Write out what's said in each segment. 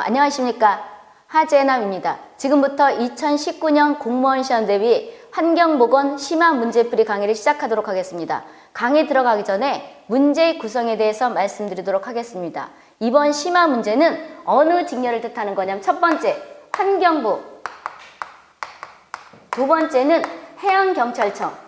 안녕하십니까. 하재남입니다. 지금부터 2019년 공무원 시험 대비 환경보건 심화 문제풀이 강의를 시작하도록 하겠습니다. 강의 들어가기 전에 문제 구성에 대해서 말씀드리도록 하겠습니다. 이번 심화 문제는 어느 직렬을 뜻하는 거냐면 첫 번째, 환경부. 두 번째는 해양경찰청.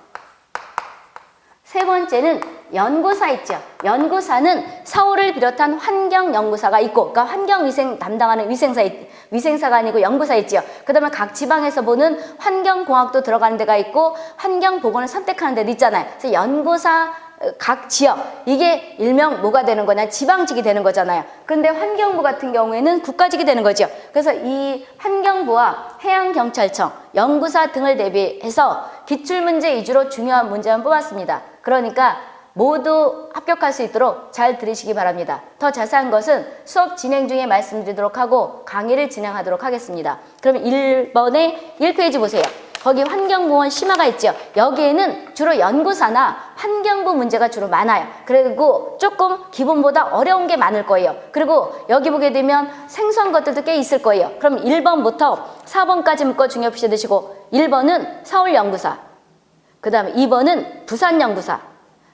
세 번째는 연구사 있죠. 연구사는 서울을 비롯한 환경연구사가 있고, 그러니까 환경위생 담당하는 위생사가 아니고 연구사 있죠. 그 다음에 각 지방에서 보는 환경공학도 들어가는 데가 있고, 환경보건을 선택하는 데도 있잖아요. 그래서 연구사, 각 지역, 이게 일명 뭐가 되는 거냐, 지방직이 되는 거잖아요. 그런데 환경부 같은 경우에는 국가직이 되는 거죠. 그래서 이 환경부와 해양경찰청, 연구사 등을 대비해서 기출문제 위주로 중요한 문제만 뽑았습니다. 그러니까 모두 합격할 수 있도록 잘 들으시기 바랍니다. 더 자세한 것은 수업 진행 중에 말씀드리도록 하고 강의를 진행하도록 하겠습니다. 그럼 1번에 1페이지 보세요. 거기 환경보건 심화가 있죠. 여기에는 주로 연구사나 환경부 문제가 주로 많아요. 그리고 조금 기본보다 어려운 게 많을 거예요. 그리고 여기 보게 되면 생소한 것들도 꽤 있을 거예요. 그럼 1번부터 4번까지 묶어 중요시 드시고, 1번은 서울연구사, 그 다음에 2번은 부산연구사,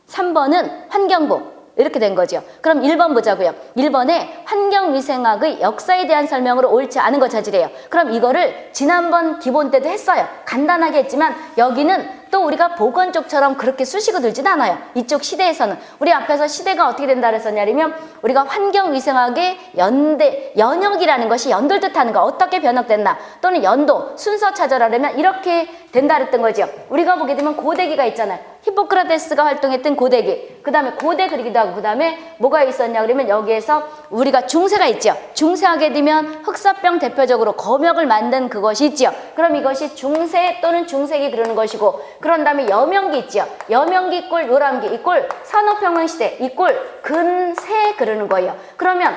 3번은 환경부, 이렇게 된 거죠. 그럼 1번 보자고요. 1번에 환경위생학의 역사에 대한 설명으로 옳지 않은 것 찾으래요. 그럼 이거를 지난번 기본 때도 했어요. 간단하게 했지만 여기는 또 우리가 보건 쪽처럼 그렇게 쑤시고 들진 않아요. 이쪽 시대에서는. 우리 앞에서 시대가 어떻게 된다 그랬었냐면, 우리가 환경위생학의 연역이라는 것이 연도를 뜻하는 거, 어떻게 변형됐나, 또는 연도, 순서 찾아라면 이렇게 된다 그랬던 거죠. 우리가 보게 되면 고대기가 있잖아요. 히포크라테스가 활동했던 고대기, 그 다음에 고대 그리기도 하고, 그 다음에 뭐가 있었냐 그러면 여기에서 우리가 중세가 있죠. 중세하게 되면 흑사병 대표적으로 검역을 만든 그것이 있죠. 그럼 이것이 중세 또는 중세기 그러는 것이고, 그런 다음에 여명기 있죠. 여명기 이꼴 요람기 이꼴 산업혁명시대 이꼴 근세 그러는 거예요. 그러면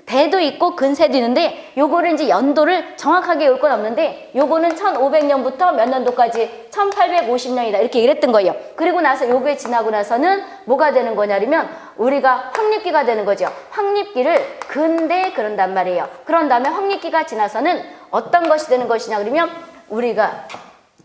대도 있고 근세도 있는데, 요거를 이제 연도를 정확하게 외울 건 없는데, 요거는 1500년부터 몇 년도까지 1850년이다 이렇게 얘기를 했던 거예요. 그리고 나서 요게 지나고 나서는 뭐가 되는 거냐면 우리가 황립기가 되는 거죠. 황립기를 근대 그런단 말이에요. 그런 다음에 황립기가 지나서는 어떤 것이 되는 것이냐 그러면 우리가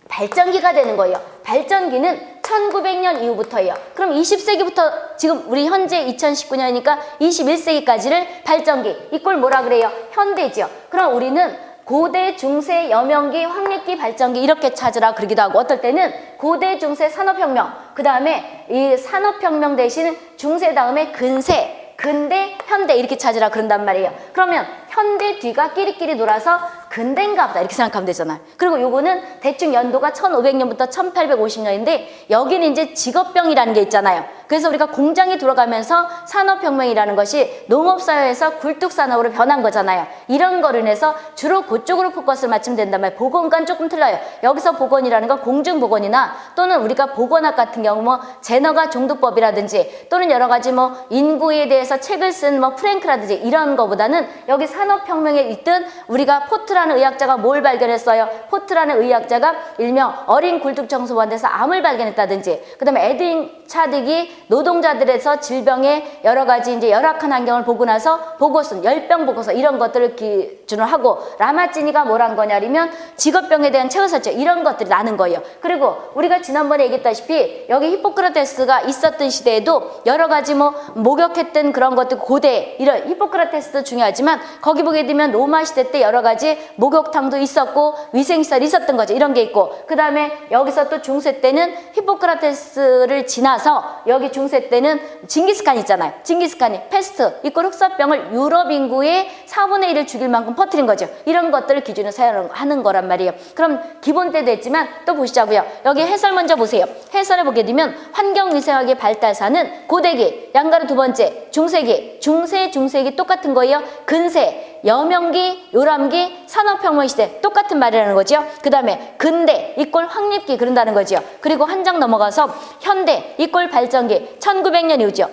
발전기가 되는 거예요. 발전기는 1900년 이후부터예요. 그럼 20세기부터 지금 우리 현재 2019년이니까 21세기까지를 발전기, 이꼴 뭐라 그래요? 현대죠. 그럼 우리는 고대, 중세, 여명기, 황립기, 발전기 이렇게 찾으라 그러기도 하고, 어떨 때는 고대, 중세, 산업혁명, 그 다음에 이 산업혁명 대신 중세 다음에 근세, 근대, 현대 이렇게 찾으라 그런단 말이에요. 그러면 현대 뒤가 끼리끼리 놀아서 근대인가 보다 이렇게 생각하면 되잖아요. 그리고 요거는 대충 연도가 1500년부터 1850년인데 여기는 이제 직업병이라는 게 있잖아요. 그래서 우리가 공장이 돌아가면서 산업혁명이라는 것이 농업사회에서 굴뚝산업으로 변한 거잖아요. 이런 거로 인해서 주로 그쪽으로 포커스를 맞추면 된단 말이에요. 보건과는 조금 틀려요. 여기서 보건이라는 건 공중보건이나 또는 우리가 보건학 같은 경우 뭐 제너가 종두법이라든지 또는 여러 가지 뭐 인구에 대해서 책을 쓴 뭐 프랭크라든지 이런 거보다는 여기 산업혁명에 있던 우리가 포트라는 의학자가 뭘 발견했어요? 포트라는 의학자가 일명 어린 굴뚝청소부한테서 암을 발견했다든지, 그 다음에 에드윈 차딕이 노동자들에서 질병의 여러 가지 이제 열악한 환경을 보고 나서 보고서, 열병 보고서 이런 것들을 기준으로 하고, 라마찌니가 뭘 한 거냐면 직업병에 대한 책을 썼죠. 이런 것들이 나는 거예요. 그리고 우리가 지난번에 얘기했다시피 여기 히포크라테스가 있었던 시대에도 여러 가지 뭐 목욕했던 그런 것들, 고대 이런 히포크라테스도 중요하지만 거기 보게 되면 로마 시대 때 여러 가지 목욕탕도 있었고 위생시설이 있었던 거죠. 이런 게 있고, 그 다음에 여기서 또 중세 때는 히포크라테스를 지나서 여기 중세 때는 징기스칸 있잖아요. 징기스칸이 패스트 이꼴 흑사병을 유럽 인구의 4분의 1을 죽일 만큼 퍼뜨린 거죠. 이런 것들을 기준으로 사용하는 거란 말이에요. 그럼 기본 때도 했지만 또 보시자고요. 여기 해설 먼저 보세요. 해설을 보게 되면 환경위생학의 발달사는 고대기, 양가로 두 번째 중세기, 중세기 똑같은 거예요. 근세, 여명기, 요람기, 산업혁명 시대 똑같은 말이라는 거죠. 그 다음에 근대 이꼴 황립기 그런다는 거죠. 그리고 한 장 넘어가서 현대 이꼴 발전기 1900년 이후죠.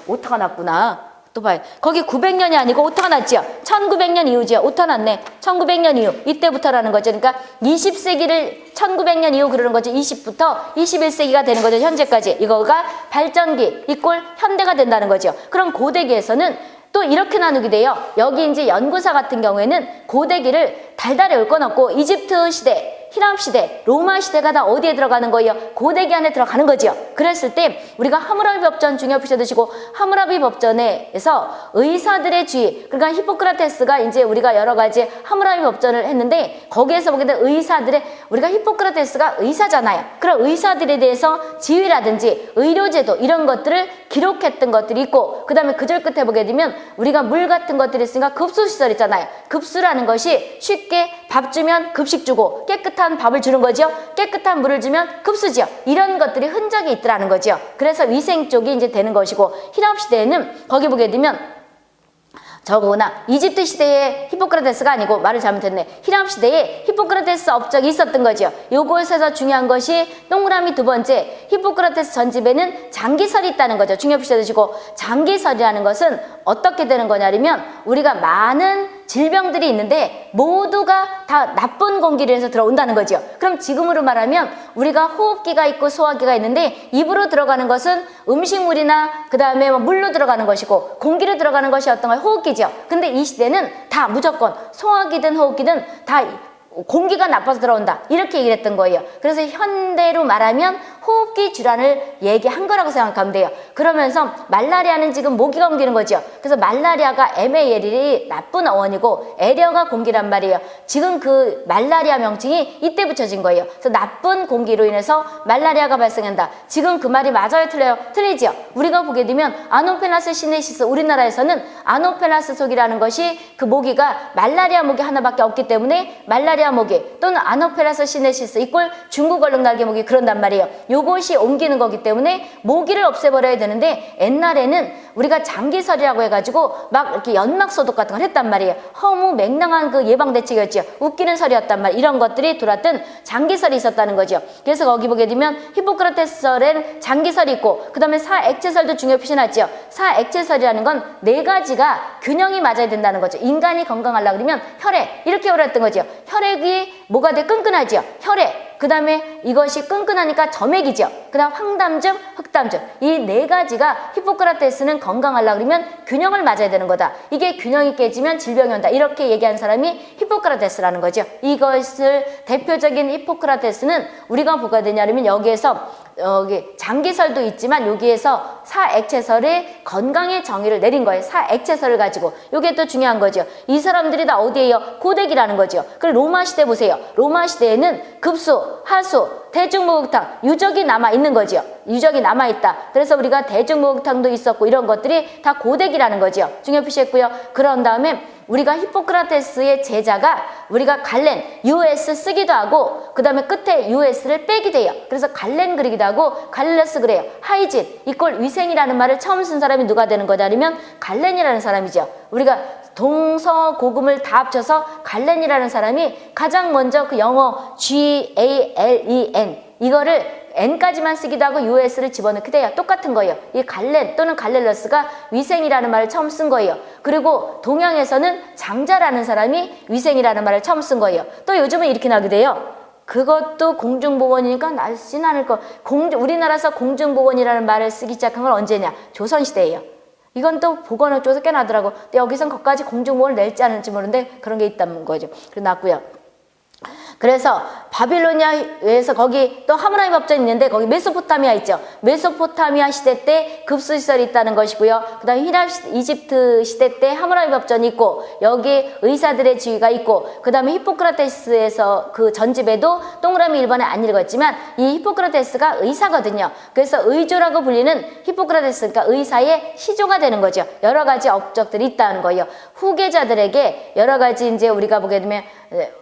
오타가 났구나. 또 봐요. 거기 900년이 아니고 오타가 났죠. 1900년 이후죠. 오타 났네. 1900년 이후 이때부터라는 거죠. 그러니까 20세기를 1900년 이후 그러는 거죠. 20부터 21세기가 되는 거죠. 현재까지. 이거가 발전기 이꼴 현대가 된다는 거죠. 그럼 고대기에서는 또 이렇게 나누게 돼요. 여기 이제 연구사 같은 경우에는 고데기를 달달에 얽어놓고 이집트 시대, 히람 시대, 로마 시대가 다 어디에 들어가는 거예요? 고데기 안에 들어가는 거죠. 그랬을 때 우리가 하무라비 법전 중요시 두시고, 하무라비 법전에서 의사들의 주의, 그러니까 히포크라테스가 이제 우리가 여러 가지 하무라비 법전을 했는데 거기에서 보게 된 의사들의, 우리가 히포크라테스가 의사잖아요. 그런 의사들에 대해서 지휘라든지 의료제도 이런 것들을 기록했던 것들이 있고, 그 다음에 그 절 끝에 보게 되면 우리가 물 같은 것들이 있으니까 급수시설 있잖아요. 급수라는 것이 쉽게 밥 주면 급식 주고 깨끗한 밥을 주는 거죠. 깨끗한 물을 주면 급수죠. 이런 것들이 흔적이 있더라는 거죠. 그래서 위생 쪽이 이제 되는 것이고, 히랍 시대에는 거기 보게 되면 저거구나. 이집트 시대에 히포크라테스가 아니고 말을 잘못했네. 히람 시대에 히포크라테스 업적이 있었던 거죠. 요것에서 중요한 것이 동그라미 두 번째, 히포크라테스 전집에는 장기설이 있다는 거죠. 중요시 해주시고, 장기설이라는 것은 어떻게 되는 거냐면 우리가 많은 질병들이 있는데 모두가 다 나쁜 공기를 해서 들어온다는 거죠. 그럼 지금으로 말하면 우리가 호흡기가 있고 소화기가 있는데 입으로 들어가는 것은 음식물이나 그 다음에 물로 들어가는 것이고 공기로 들어가는 것이 어떤 거예요? 호흡기죠. 근데 이 시대는 다 무조건 소화기든 호흡기든 다 공기가 나빠서 들어온다, 이렇게 얘기를 했던 거예요. 그래서 현대로 말하면 호흡기 질환을 얘기한 거라고 생각하면 돼요. 그러면서 말라리아는 지금 모기가 옮기는 거죠. 그래서 말라리아가 MAL이 나쁜 어원이고 에리어가 공기란 말이에요. 지금 그 말라리아 명칭이 이때 붙여진 거예요. 그래서 나쁜 공기로 인해서 말라리아가 발생한다. 지금 그 말이 맞아요, 틀려요? 틀리죠. 우리가 보게 되면 아노펠라스 시네시스, 우리나라에서는 아노펠라스 속이라는 것이 그 모기가 말라리아 모기 하나밖에 없기 때문에 말라리아 모기 또는 아노펠라스 시네시스 이꼴 중국 얼룩날개 모기 그런단 말이에요. 요것이 옮기는 거기 때문에 모기를 없애버려야 되는데 옛날에는 우리가 장기설이라고 해가지고 막 이렇게 연막 소독 같은 걸 했단 말이에요. 허무 맹랑한 그 예방 대책이었죠. 웃기는 설이었단 말이에요. 이런 것들이 돌았던 장기설이 있었다는 거죠. 그래서 거기 보게 되면 히포크라테스설엔 장기설이 있고 그 다음에 사액체설도 중요 표시났죠. 사액체설이라는 건 네 가지가 균형이 맞아야 된다는 거죠. 인간이 건강하려고 그러면 혈액 이렇게 오랬던 거죠. 혈액이 뭐가 돼? 끈끈하죠. 혈액. 그 다음에 이것이 끈끈하니까 점액이죠. 그 다음 황담증, 흑담증. 이 네 가지가 히포크라테스는 건강하려고 그러면 균형을 맞아야 되는 거다. 이게 균형이 깨지면 질병이 온다. 이렇게 얘기한 사람이 히포크라테스라는 거죠. 이것을 대표적인 히포크라테스는 우리가 뭐가 되냐면 여기에서 여기 장기설도 있지만 여기에서 사액체설의 건강의 정의를 내린 거예요. 사액체설을 가지고. 이게 또 중요한 거죠. 이 사람들이 다 어디에요? 고데기라는 거죠. 그리고 로마 시대 보세요. 로마 시대에는 급수, 하수, 대중목욕탕, 유적이 남아있는 거죠. 유적이 남아있다. 그래서 우리가 대중목욕탕도 있었고 이런 것들이 다 고데기라는 거죠. 중요 표시했고요. 그런 다음에 우리가 히포크라테스의 제자가 우리가 갈렌, US 쓰기도 하고 그 다음에 끝에 US를 빼기도 해요. 그래서 갈렌 그리기도 하고 갈레스 그래요. 하이진, 이꼴 위생이라는 말을 처음 쓴 사람이 누가 되는 거냐면 갈렌이라는 사람이죠. 우리가 동서고금을 다 합쳐서 갈렌이라는 사람이 가장 먼저 그 영어 GALEN 이거를 N까지만 쓰기도 하고 US를 집어넣게 돼요. 똑같은 거예요. 이 갈렌 또는 갈렐러스가 위생이라는 말을 처음 쓴 거예요. 그리고 동양에서는 장자라는 사람이 위생이라는 말을 처음 쓴 거예요. 또 요즘은 이렇게 나오게 돼요. 그것도 공중보건이니까 날씬 않을 거. 우리나라에서 공중보건이라는 말을 쓰기 시작한 건 언제냐? 조선시대예요. 이건 또 보건학 쪽에서 꽤 나더라고. 근데 여기선 거기까지 공중보건을 낼지 않을지 모르는데 그런 게 있다는 거죠. 그래서 났고요. 그래서 바빌로니아에서 거기 또 하무라비 법전이 있는데 거기 메소포타미아 있죠. 메소포타미아 시대 때 급수시설이 있다는 것이고요. 그 다음에 히랍 이집트 시대 때 하무라비 법전이 있고 여기 의사들의 지위가 있고 그 다음에 히포크라테스에서 그 전집에도 동그라미 1번에 안 읽었지만 이 히포크라테스가 의사거든요. 그래서 의조라고 불리는 히포크라테스, 그러니까 의사의 시조가 되는 거죠. 여러 가지 업적들이 있다는 거예요. 후계자들에게 여러 가지 이제 우리가 보게 되면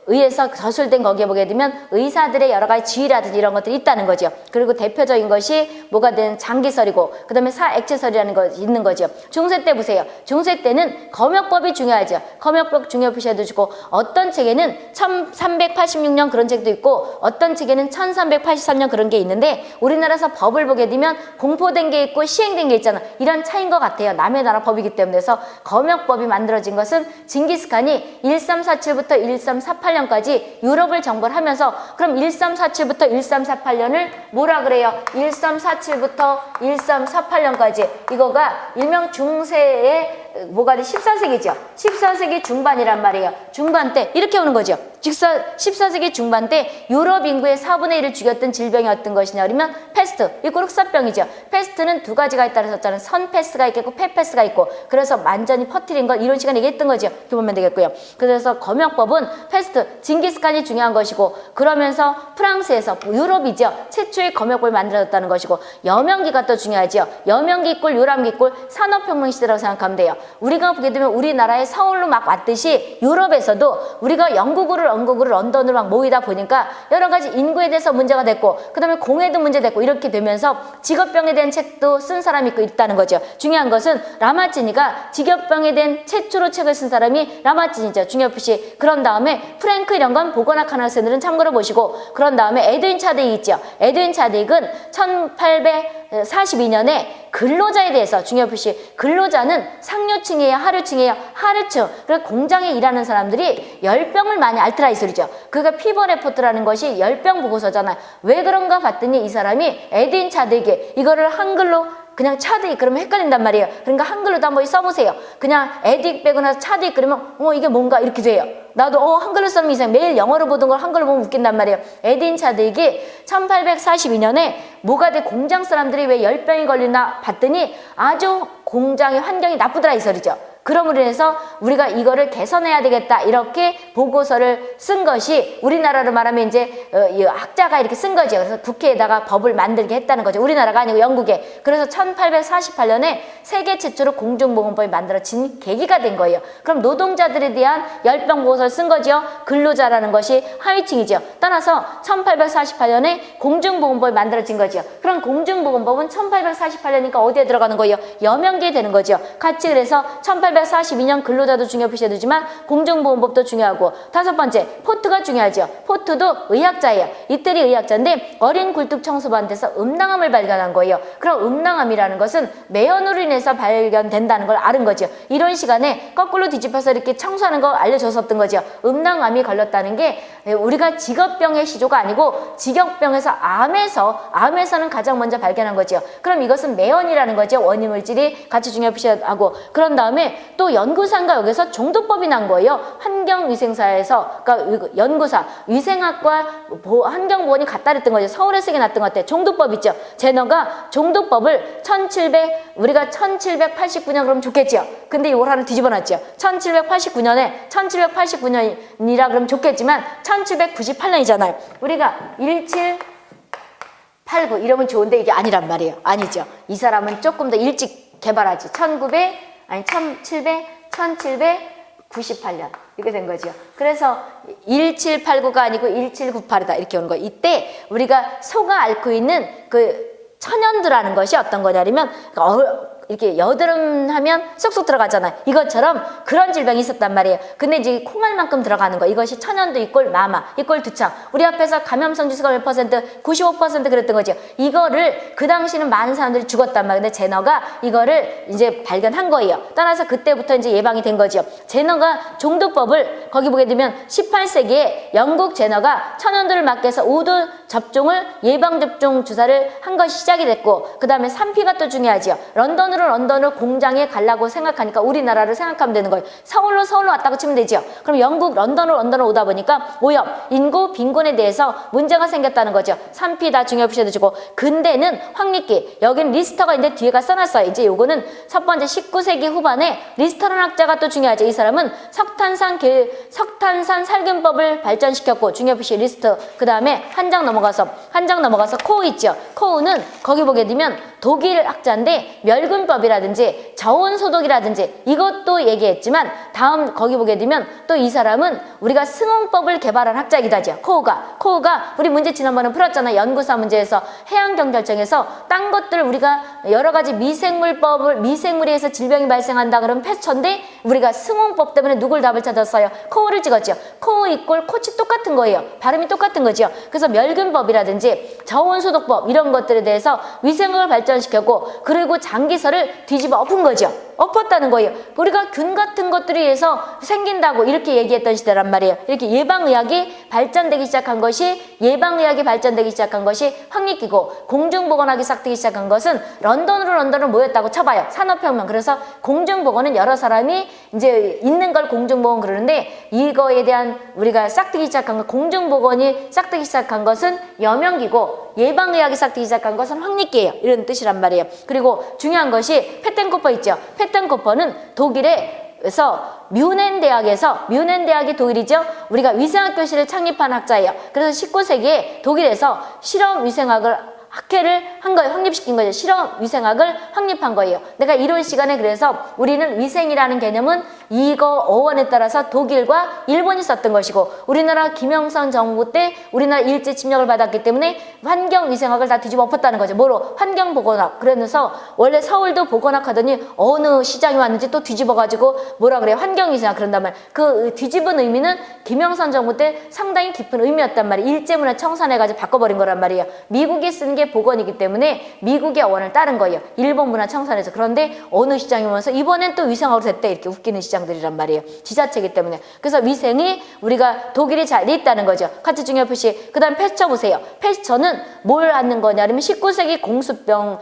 의에서 저술된 거기에 보게 되면 의사들의 여러 가지 지위라든지 이런 것들이 있다는 거죠. 그리고 대표적인 것이 뭐가 된 장기설이고 그 다음에 사액체설이라는 것이 있는 거죠. 중세 때 보세요. 중세 때는 검역법이 중요하죠. 검역법 중요 표시해도 주고 어떤 책에는 1386년 그런 책도 있고 어떤 책에는 1383년 그런 게 있는데 우리나라에서 법을 보게 되면 공포된 게 있고 시행된 게 있잖아. 이런 차이인 것 같아요. 남의 나라 법이기 때문에. 그래서 검역법이 만들어진 것은 징기스칸이 1347부터 1348년까지 유럽을 정벌 하면서 그럼 1347부터 1348년을 뭐라 그래요? 1347부터 1348년까지 이거가 일명 중세의 뭐가 돼? 14세기죠. 14세기 중반이란 말이에요. 중반 때 이렇게 오는 거죠. 14세기 중반 때 유럽 인구의 4분의 1을 죽였던 질병이 어떤 것이냐 그러면 패스트, 이거 흑사병이죠. 패스트는 두 가지가 있다고 했잖아요. 선 패스트가 있겠고 폐 패스트가 있고, 그래서 완전히 퍼뜨린 것 이런 시간에 얘기했던 거죠. 이렇게 보면 되겠고요. 그래서 검역법은 패스트, 징기스칸이 중요한 것이고, 그러면서 프랑스에서 유럽이죠. 최초의 검역법을 만들어졌다는 것이고, 여명기가 또 중요하죠. 여명기 꿀, 요람기 꿀, 산업혁명 시대라고 생각하면 돼요. 우리가 보게 되면 우리나라의 서울로 막 왔듯이 유럽에서도 우리가 영국으로 런던으로 막 모이다 보니까 여러 가지 인구에 대해서 문제가 됐고, 그 다음에 공해도 문제됐고, 이렇게 되면서 직업병에 대한 책도 쓴 사람이 있다는 거죠. 중요한 것은 라마치니가 직업병에 대한 최초로 책을 쓴 사람이 라마치니죠. 중요시. 그런 다음에 프랭크 이런 건 보거나 카나스들은 참고로 보시고, 그런 다음에 에드윈 차드윅 있죠. 에드윈 차드윅은 1842년에 근로자에 대해서 중요시. 근로자는 상류층이에요, 하류층이에요? 하류층. 그리고 공장에 일하는 사람들이 열병을 많이 앓더라 이 소리죠. 그러니까 피버 레포트라는 것이 열병 보고서잖아요. 왜 그런가 봤더니 이 사람이 에드윈 차드윅이 이거를 한글로 그냥 차드윅 그러면 헷갈린단 말이에요. 그러니까 한글로도 한번 써보세요. 그냥 에드윅 빼고 나서 차드윅 그러면 이게 뭔가 이렇게 돼요. 나도 한글로 쓰면 이상, 매일 영어로 보던 걸 한글로 보면 웃긴단 말이에요. 에드윈 차드윅이 1842년에 뭐가 돼? 공장 사람들이 왜 열병이 걸리나 봤더니 아주 공장의 환경이 나쁘더라 이 소리죠. 그러므로 인해서 우리가 이거를 개선해야 되겠다 이렇게 보고서를 쓴 것이, 우리나라로 말하면 이제 이 학자가 이렇게 쓴 거죠. 그래서 국회에다가 법을 만들게 했다는 거죠. 우리나라가 아니고 영국에. 그래서 1848년에 세계 최초로 공중보건법이 만들어진 계기가 된 거예요. 그럼 노동자들에 대한 열병 보고서를 쓴 거죠. 근로자라는 것이 하위층이죠. 따라서 1848년에 공중보건법이 만들어진 거죠. 그럼 공중보건법은 1848년이니까 어디에 들어가는 거예요? 여명기에 되는 거죠. 같이. 그래서 1842년 근로자도 중요 표시해야 되지만 공중보건법도 중요하고, 다섯 번째 포트가 중요하죠. 포트도 의학자예요. 이태리 의학자인데 어린 굴뚝 청소부한테서 음낭암을 발견한 거예요. 그럼 음낭암이라는 것은 매연으로 인해서 발견된다는 걸 아는 거죠. 이런 시간에 거꾸로 뒤집어서 이렇게 청소하는 거 알려줬었던 거죠. 음낭암이 걸렸다는 게 우리가 직업병의 시조가 아니고 직역병에서 암에서는 가장 먼저 발견한 거죠. 그럼 이것은 매연이라는 거죠. 원인 물질이 같이 중요 표시하고, 그런 다음에 또 연구사인가 여기서 종도법이 난 거예요. 환경위생사에서, 그러니까 연구사, 위생학과 환경보건이 같다 그랬던 거죠. 서울에서 이게 났던 것 같아요. 종도법 있죠. 제너가 종도법을 우리가 1789년 그러면 좋겠죠. 근데 이걸 하나 뒤집어 놨죠. 1789년이라 그러면 좋겠지만 1798년이잖아요. 우리가 1789 이러면 좋은데 이게 아니란 말이에요. 아니죠. 이 사람은 조금 더 일찍 개발하지. 1798년 이렇게 된 거죠. 그래서 1789가 아니고 1798이다 이렇게 오는 거예요. 이때 우리가 소가 앓고 있는 그 천연두라는 것이 어떤 거냐면, 이렇게 여드름 하면 쏙쏙 들어가잖아요. 이것처럼 그런 질병이 있었단 말이에요. 근데 이제 콩알만큼 들어가는 거. 이것이 천연두 이꼴 마마 이꼴 두창. 우리 앞에서 감염성 지수가 몇 퍼센트? 95% 그랬던 거죠. 이거를 그 당시는 많은 사람들이 죽었단 말이에요. 근데 제너가 이거를 이제 발견한 거예요. 따라서 그때부터 이제 예방이 된 거죠. 제너가 종도법을 거기 보게 되면 18세기에 영국 제너가 천연두를 막기 위해서 우두 접종을 예방접종 주사를 한 것이 시작이 됐고, 그 다음에 산피가 또 중요하죠. 런던으로 공장에 가려고 생각하니까 우리나라를 생각하면 되는 거예요. 서울로 왔다고 치면 되죠. 그럼 영국 런던으로 오다 보니까 오염, 인구 빈곤에 대해서 문제가 생겼다는 거죠. 산피 다 중요 표시해 주고, 근대는 황리기, 여기는 리스터가 있는데 뒤에가 써놨어요. 이제 요거는 첫 번째 19세기 후반에 리스터라는 학자가 또 중요하죠. 이 사람은 석탄산 살균법을 발전시켰고, 중요 표시 리스터. 그 다음에 한 장 넘어가서 코우 있죠. 코우는 거기 보게 되면 독일 학자인데 멸균법이라든지 저온소독이라든지 이것도 얘기했지만, 다음 거기 보게 되면 또 이 사람은 우리가 승홍법을 개발한 학자이기도 하죠. 코우가 우리 문제 지난번에 풀었잖아요. 연구사 문제에서 해양경찰청에서 딴 것들 우리가 여러 가지 미생물에 의해서 질병이 발생한다 그러면 패스처인데, 우리가 승홍법 때문에 누굴 답을 찾았어요? 코우를 찍었죠. 코우 이꼴 코치 똑같은 거예요. 발음이 똑같은 거죠. 그래서 멸균법이라든지 저온소독법 이런 것들에 대해서 위생을 발전시켰고, 그리고 장기설을 뒤집어 엎은 거죠. 엎었다는 거예요. 우리가 균 같은 것들에 의해서 생긴다고 이렇게 얘기했던 시대란 말이에요. 이렇게 예방의학이 발전되기 시작한 것이 확립기고 공중보건학이 싹트기 시작한 것은 런던으로 모였다고 쳐봐요. 산업혁명. 그래서 공중보건은 여러 사람이 이제 있는 걸 공중보건 그러는데 이거에 대한 우리가 싹트기 시작한 것, 공중보건이 싹트기 시작한 것은 여명기고 예방의학이 싹트기 시작한 것은 확립기예요. 이런 뜻이란 말이에요. 그리고 중요한 것이 페텐코퍼 있죠. 페텐코퍼는 독일에서 뮌헨 대학이 독일이죠. 우리가 위생학 교실을 창립한 학자예요. 그래서 19세기에 독일에서 실험 위생학을 학회를 한 거예요. 확립시킨 거죠. 실험 위생학을 확립한 거예요. 내가 이론 시간에 그래서 우리는 위생이라는 개념은 이거 어원에 따라서 독일과 일본이 썼던 것이고 우리나라 김영삼 정부 때 우리나라 일제 침략을 받았기 때문에 환경위생학을 다 뒤집어 엎었다는 거죠. 뭐로? 환경보건학. 그러면서 원래 서울도 보건학 하더니 어느 시장이 왔는지 또 뒤집어가지고 뭐라 그래요? 환경위생학 그런단 말이에요. 그 뒤집은 의미는 김영삼 정부 때 상당히 깊은 의미였단 말이에요. 일제문화 청산해가지고 바꿔버린 거란 말이에요. 미국이 쓴 게 보건이기 때문에 미국의 어원을 따른 거예요. 일본 문화 청산해서. 그런데 어느 시장이 오면서 이번엔 또 위생학으로 됐대. 이렇게 웃기는 시장들이란 말이에요. 지자체이기 때문에. 그래서 위생이 우리가 독일이 잘 돼 있다는 거죠. 같이 중요 표시. 그 다음 패스처 보세요. 패스처는 뭘 하는 거냐면 19세기 공수병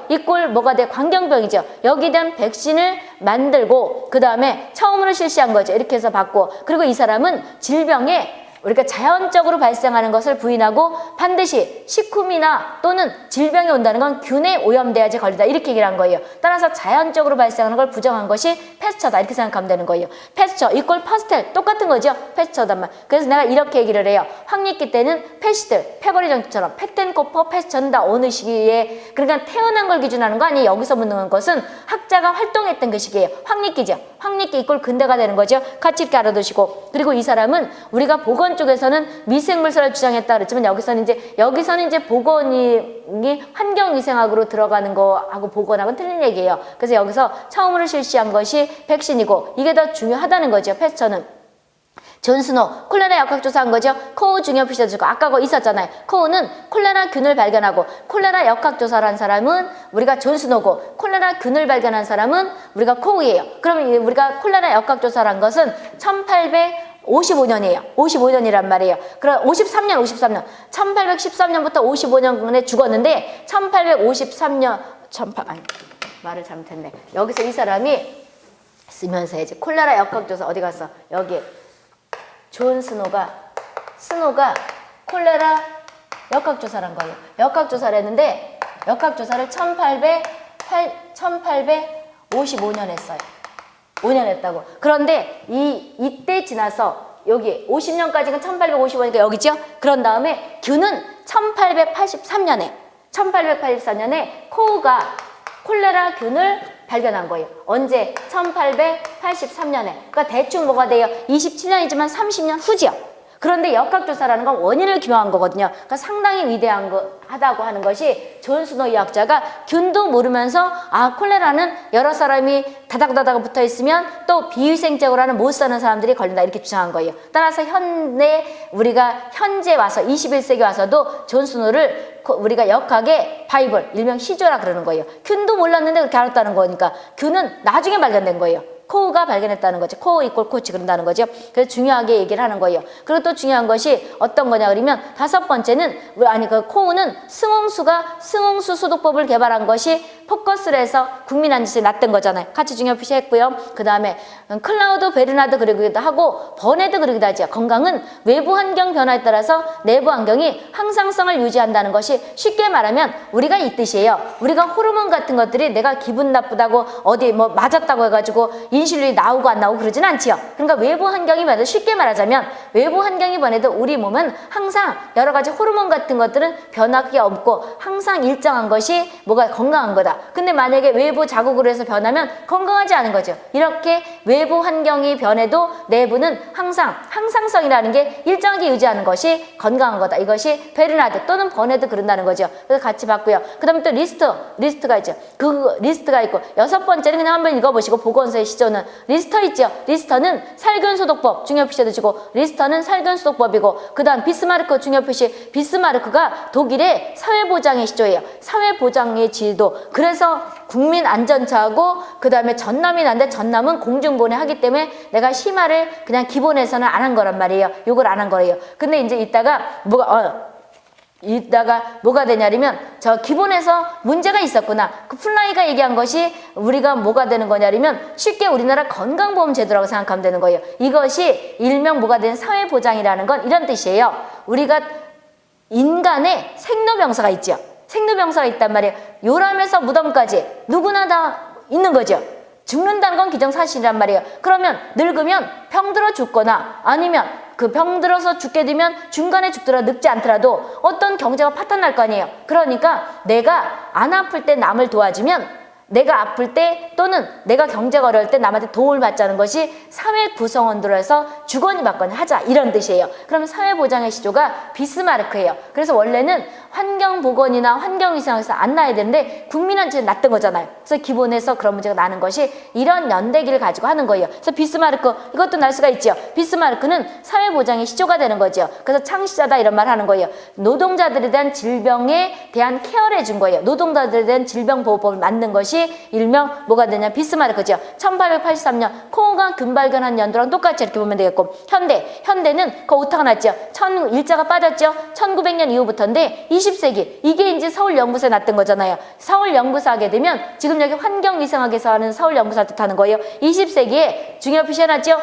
이꼴 뭐가 돼? 광견병이죠. 여기에 대한 백신을 만들고 그 다음에 처음으로 실시한 거죠. 이렇게 해서 받고 그리고 이 사람은 질병에 우리가 자연적으로 발생하는 것을 부인하고 반드시 식품이나 또는 질병이 온다는 건 균에 오염돼야지 걸리다 이렇게 얘기를 한 거예요. 따라서 자연적으로 발생하는 걸 부정한 것이 패스처다 이렇게 생각하면 되는 거예요. 패스처 이꼴 파스텔 똑같은 거죠. 패스처단 말. 그래서 내가 이렇게 얘기를 해요. 확립기 때는 패시들, 패거리 정치처럼 페텐코퍼, 패스처는 다 어느 시기에 그러니까 태어난 걸 기준하는 거 아니에요. 여기서 묻는 것은 학자가 활동했던 그 시기예요. 확립기죠. 확립기 이꼴 근대가 되는 거죠. 같이 이렇게 알아두시고 그리고 이 사람은 우리가 보건 쪽에서는 미생물설을 주장했다 그랬지만 여기서는 이제 보건이 환경위생학으로 들어가는 거하고 보건학은 틀린 얘기예요. 그래서 여기서 처음으로 실시한 것이 백신이고 이게 더 중요하다는 거죠. 패스처는. 존 스노우 콜레라 역학조사한 거죠. 코우 중요 표시해주고 아까 거 있었잖아요. 코우는 콜레라 균을 발견하고 콜레라 역학조사를 한 사람은 우리가 존 스노우고 콜레라 균을 발견한 사람은 우리가 코우예요. 그러면 우리가 콜레라 역학조사를 한 것은 1855년이에요. 55년이란 말이에요. 그럼 53년. 1813년부터 55년간에 죽었는데 1853년 말을 잘못했네. 여기서 이 사람이 쓰면서 이제 콜레라 역학조사 어디 갔어? 여기 존 스노가 콜레라 역학조사를 한 거예요. 역학조사를 했는데 역학조사를 1855년 했어요. 5년 했다고. 그런데 이때 지나서 여기 50년까지는 1855니까 여기죠? 그런 다음에 균은 1883년에 코우가 콜레라 균을 발견한 거예요. 언제? 1883년에. 그러니까 대충 뭐가 돼요? 27년이지만 30년 후지요. 그런데 역학조사라는 건 원인을 규명한 거거든요. 그러니까 상당히 위대하다고 하는 것이 존 스노우 의학자가 균도 모르면서 콜레라는 여러 사람이 다닥다닥 붙어 있으면 또 비위생적으로는 못 사는 사람들이 걸린다 이렇게 주장한 거예요. 따라서 우리가 현재 와서 21세기 와서도 존 스노우를 우리가 역학의 바이블, 일명 시조라 그러는 거예요. 균도 몰랐는데 그렇게 알았다는 거니까 균은 나중에 발견된 거예요. 코우가 발견했다는 거죠. 코우 이꼴 코치 그런다는 거죠. 그래서 중요하게 얘기를 하는 거예요. 그리고 또 중요한 것이 어떤 거냐 그러면 다섯 번째는 코우는 승홍수 소독법을 개발한 것이 포커스를 해서 국민안전에 놨던 거잖아요. 같이 중요 표시했고요. 그 다음에 클라우드 베르나드 그러기도 하고 버네드 그러기도 하죠. 건강은 외부 환경 변화에 따라서 내부 환경이 항상성을 유지한다는 것이 쉽게 말하면 우리가 이 뜻이에요. 우리가 호르몬 같은 것들이 내가 기분 나쁘다고 어디 뭐 맞았다고 해가지고 인슐린이 나오고 안 나오고 그러진 않지요. 그러니까 외부 환경이 변해도 쉽게 말하자면 외부 환경이 변해도 우리 몸은 항상 여러 가지 호르몬 같은 것들은 변화가 없고 항상 일정한 것이 뭐가 건강한 거다. 근데 만약에 외부 자극으로 해서 변하면 건강하지 않은 거죠. 이렇게 외부 환경이 변해도 내부는 항상 항상성이라는 게 일정하게 유지하는 것이 건강한 거다. 이것이 베르나드 또는 버네드 그런다는 거죠. 그래서 같이 봤고요. 그 다음에 또 리스트가 있죠. 그 리스트가 있고 여섯 번째는 그냥 한번 읽어보시고 보건소의 시절 시조는 리스터 있죠. 리스터는 살균 소독법 중요 표시에도 주고 리스터는 살균 소독법이고 그다음 비스마르크 중요 표시 비스마르크가 독일의 사회보장의 시조예요. 사회보장의 지도. 그래서 국민안전처하고 그다음에 전남이 난데 전남은 공중보내 하기 때문에 내가 심화를 그냥 기본에서는 안 한 거란 말이에요. 요걸 안 한 거예요. 근데 이제 이따가 뭐가 되냐면 저 기본에서 문제가 있었구나. 그 플라이가 얘기한 것이 우리가 뭐가 되는 거냐면 쉽게 우리나라 건강보험 제도라고 생각하면 되는 거예요. 이것이 일명 뭐가 되는 사회보장이라는 건 이런 뜻이에요. 우리가 인간의 생로병사가 있죠. 생로병사가 있단 말이에요. 요람에서 무덤까지 누구나 다 있는 거죠. 죽는다는 건 기정사실이란 말이에요. 그러면 늙으면 병들어 죽거나 아니면 그 병들어서 죽게 되면 중간에 죽더라도 늙지 않더라도 어떤 경제가 파탄날 거 아니에요. 그러니까 내가 안 아플 때 남을 도와주면 내가 아플 때 또는 내가 경제가 어려울 때 남한테 도움을 받자는 것이 사회 구성원들에서 주거니 받거니 하자 이런 뜻이에요. 그럼 사회보장의 시조가 비스마르크예요. 그래서 원래는 환경보건이나 환경위생에서 안 나야 되는데 국민안전에 났던 거잖아요. 그래서 기본에서 그런 문제가 나는 것이 이런 연대기를 가지고 하는 거예요. 그래서 비스마르크 이것도 날 수가 있죠. 비스마르크는 사회보장의 시조가 되는 거죠. 그래서 창시자다 이런 말 하는 거예요. 노동자들에 대한 질병에 대한 케어를 해준 거예요. 노동자들에 대한 질병보호법을 만든 것이 일명 뭐가 되냐 비스마르크죠. 1883년 코어가 균발견한 연도랑 똑같이 이렇게 보면 되겠고 현대는 그 오타가 났죠. 일자가 빠졌죠. 1900년 이후부터인데 20세기 이게 이제 서울연구소에 났던 거잖아요. 서울연구소 하게 되면 지금 여기 환경위생학에서 하는 서울연구소를 뜻하는 거예요. 20세기에 중요 표시해놨죠.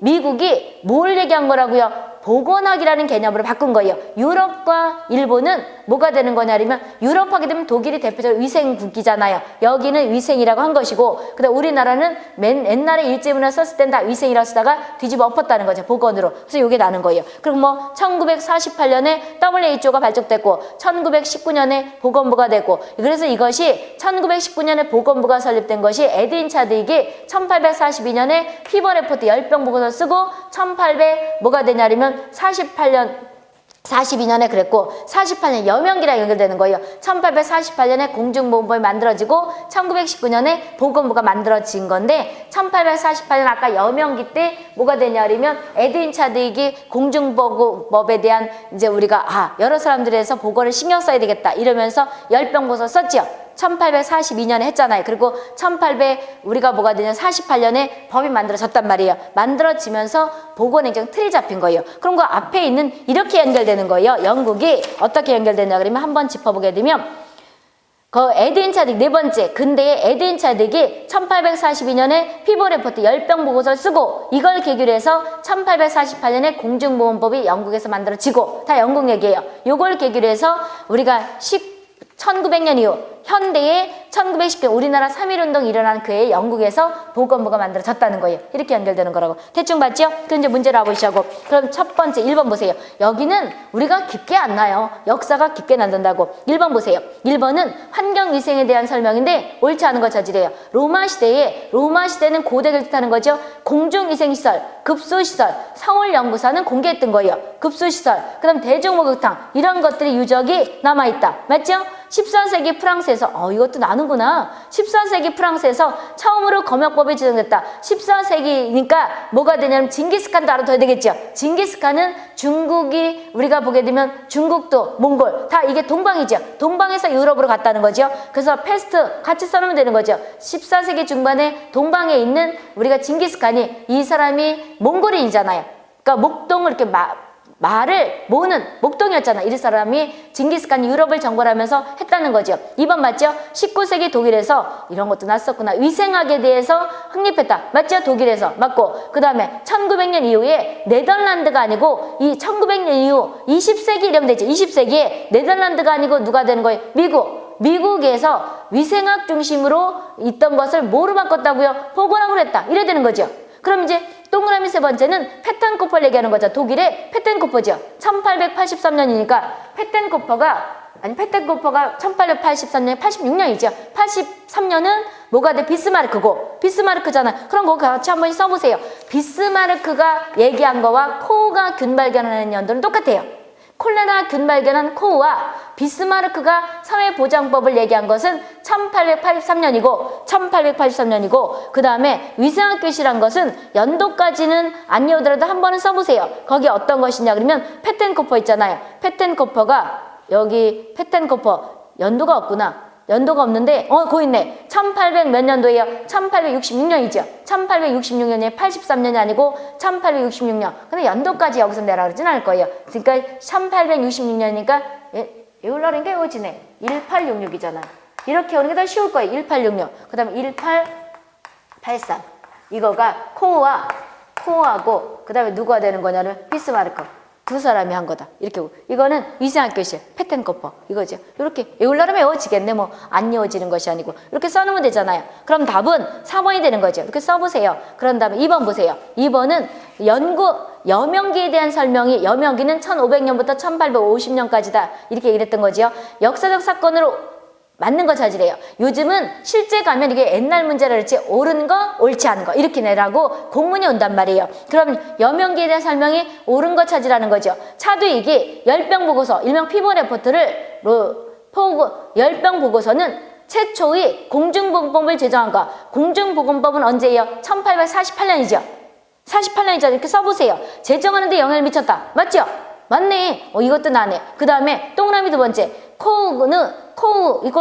미국이 뭘 얘기한 거라고요? 보건학이라는 개념으로 바꾼 거예요. 유럽과 일본은 뭐가 되는 거냐면 유럽 하게 되면 독일이 대표적으로 위생국이잖아요. 여기는 위생이라고 한 것이고 그다음 우리나라는 옛날에 일제문화 썼을 땐 다 위생이라고 쓰다가 뒤집어 엎었다는 거죠. 보건으로. 그래서 이게 나는 거예요. 그리고 뭐 1948년에 WHO가 발족됐고 1919년에 보건부가 됐고 그래서 이것이 1919년에 보건부가 설립된 것이 에드윈 차드윅이 1842년에 피버 레포트 열병 보고서 쓰고 뭐가 되냐면 42년에 그랬고 48년 여명기랑 연결되는 거예요. 1848년에 공중보건법이 만들어지고 1919년에 보건부가 만들어진 건데 1848년 아까 여명기 때 뭐가 되냐면 에드윈 차드윅이 공중보건법에 대한 이제 우리가 여러 사람들에서 보건을 신경 써야 되겠다 이러면서 열병보고서 썼죠. 1842년에 했잖아요. 그리고 우리가 뭐가 되냐 48년에 법이 만들어졌단 말이에요. 만들어지면서 보건행정 틀이 잡힌 거예요. 그럼 그 앞에 있는 이렇게 연결되는 거예요. 영국이 어떻게 연결되냐 그러면 한번 짚어보게 되면 그 에드윈 차드윅 네 번째 근대의 에드윈 차드윅이 1842년에 피버 레포트 열병 보고서를 쓰고 이걸 계기로 해서 1848년에 공중보건법이 영국에서 만들어지고 다 영국 얘기예요. 요걸 계기로 해서 우리가 1900년 이후 현대의 1910년 우리나라 3.1운동이 일어난 그 해에 영국에서 보건부가 만들어졌다는 거예요. 이렇게 연결되는 거라고. 대충 봤죠? 그럼 이제 문제를 알아보시자고. 그럼 첫 번째 1번 보세요. 여기는 우리가 깊게 안 나요. 역사가 깊게 난다고. 1번 보세요. 1번은 환경위생에 대한 설명인데 옳지 않은 거 저지래요. 로마 시대는 고대를 뜻하는 거죠. 공중위생시설, 급수시설, 서울연구사는 공개했던 거예요. 급수시설, 그 다음 대중목욕탕 이런 것들이 유적이 남아있다. 맞죠? 14세기 프랑스에서 이것도 나는구나. 14세기 프랑스에서 처음으로 검역법이 지정됐다. 14세기니까 뭐가 되냐면 징기스칸도 알아둬야 되겠죠. 징기스칸은 중국이 우리가 보게 되면 중국도 몽골 다 이게 동방이죠. 동방에서 유럽으로 갔다는 거죠. 그래서 패스트 같이 써놓으면 되는 거죠. 14세기 중반에 동방에 있는 우리가 징기스칸이 이 사람이 몽골인이잖아요. 그러니까 목동을 이렇게 말을 모으는 목동이었잖아. 이 사람이 징기스칸이 유럽을 정벌하면서 했다는 거죠. 2번 맞죠? 19세기 독일에서 이런 것도 났었구나. 위생학에 대해서 확립했다. 맞죠? 독일에서 맞고 그 다음에 1900년 이후에 네덜란드가 아니고 이 1900년 이후 20세기 이러면 되죠. 20세기에 네덜란드가 아니고 누가 되는 거예요? 미국에서 위생학 중심으로 있던 것을 뭐로 바꿨다고요? 보건학으로 했다. 이래야 되는 거죠. 그럼 이제 동그라미 세 번째는 페텐코퍼를 얘기하는 거죠. 독일의 페텐코퍼죠. 1883년이니까 페텐코퍼가 1883년에 86년이죠. 83년은 뭐가 돼? 비스마르크잖아. 그럼 그거 같이 한번 써보세요. 비스마르크가 얘기한 거와 코어가 균 발견하는 연도는 똑같아요. 콜레라균 발견한 코우와 비스마르크가 사회보장법을 얘기한 것은 1883년이고 그 다음에 위생학 교실한 것은 연도까지는 안 외우더라도 한 번은 써보세요. 거기 어떤 것이냐 그러면 페텐코퍼 있잖아요. 페텐코퍼가 여기 페텐코퍼 연도가 없구나. 연도가 없는데 거기 있네. 1800 몇 년도예요? 1866년이죠. 1866년에 83년이 아니고 1866년. 근데 연도까지 여기서 내라 그러진 않을 거예요. 그러니까 1866년이니까 외우려니까 외워지네. 1866이잖아. 이렇게 오는 게 더 쉬울 거예요. 1866. 그 다음에 1883. 이거가 코우하고 그 다음에 누가 되는 거냐면 비스마르크. 두 사람이 한 거다. 이렇게. 이거는 위생학 교실, 페텐코퍼. 이거죠. 이렇게 외우려면 외워지겠네. 뭐 안 외워지는 것이 아니고. 이렇게 써놓으면 되잖아요. 그럼 답은 4번이 되는 거죠. 이렇게 써보세요. 그런 다음에 2번 보세요. 2번은 여명기에 대한 설명이 여명기는 1500년부터 1850년까지다. 이렇게 얘기를 했던 거죠. 역사적 사건으로 맞는 거 찾으래요. 요즘은 실제 가면 이게 옛날 문제라 그렇지 옳은 거, 옳지 않은 거 이렇게 내라고 공문이 온단 말이에요. 그럼 여명기에 대한 설명이 옳은 거 찾으라는 거죠. 차두익이 열병 보고서, 일명 피보 레포트를 열병 보고서는 최초의 공중보건법을 제정한 거. 공중보건법은 언제예요? 1848년이죠. 48년이죠. 이렇게 써보세요. 제정하는데 영향을 미쳤다. 맞죠? 맞네. 이것도 나네. 그 다음에 동그라미 두 번째.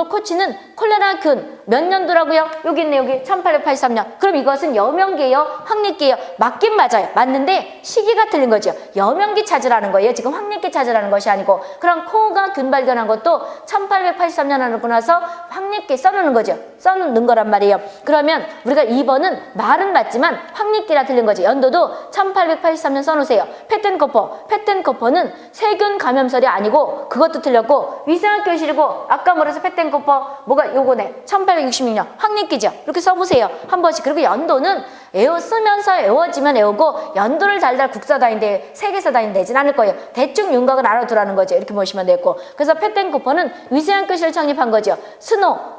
코치는 콜레라균 몇 년도라고요? 여기 있네. 여기 1883년. 그럼 이것은 여명기예요? 황립기예요? 맞긴 맞아요. 맞는데 시기가 틀린 거죠. 여명기 찾으라는 거예요. 지금 황립기 찾으라는 것이 아니고. 그럼 코우가 균 발견한 것도 1883년 하고 나서 황립기 써놓는 거죠. 써놓는 거란 말이에요. 그러면 우리가 2번은 말은 맞지만 황립기라 틀린 거죠. 연도도 1883년 써놓으세요. 페텐코퍼는 세균 감염설이 아니고 그것도 틀렸고 위생학 교실이고 아까 뭐라서 페텐코퍼 뭐가 요거네. 1866년 황립기죠. 이렇게 써보세요. 한 번씩. 그리고 연도는 쓰면서 외워지면 외우고 연도를 달달 국사다인데 세계사다인 되진 않을 거예요. 대충 윤곽을 알아두라는 거죠. 이렇게 보시면 되고. 그래서 페텐코퍼는 위생학 교실을 창립한 거죠.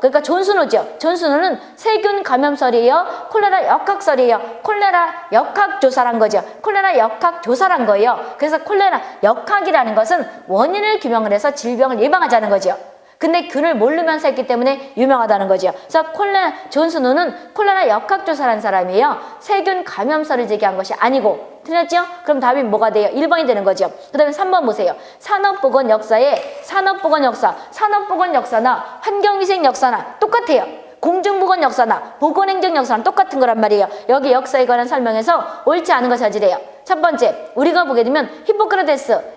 그러니까 존 스노죠. 존 스노는 세균 감염설이에요? 콜레라 역학설이에요? 콜레라 역학조사란 거죠. 콜레라 역학조사란 거예요. 그래서 콜레라 역학이라는 것은 원인을 규명을 해서 질병을 예방하자는 거죠. 근데 균을 모르면서 했기 때문에 유명하다는 거죠. 그래서 존 스노는 콜레라 역학조사라는 사람이에요. 세균 감염설을 제기한 것이 아니고. 틀렸죠? 그럼 답이 뭐가 돼요? 1번이 되는 거죠. 그 다음에 3번 보세요. 산업보건 역사나 환경위생 역사나 똑같아요. 공중보건 역사나 보건행정 역사는 똑같은 거란 말이에요. 여기 역사에 관한 설명에서 옳지 않은 거 찾으래요. 첫 번째, 우리가 보게 되면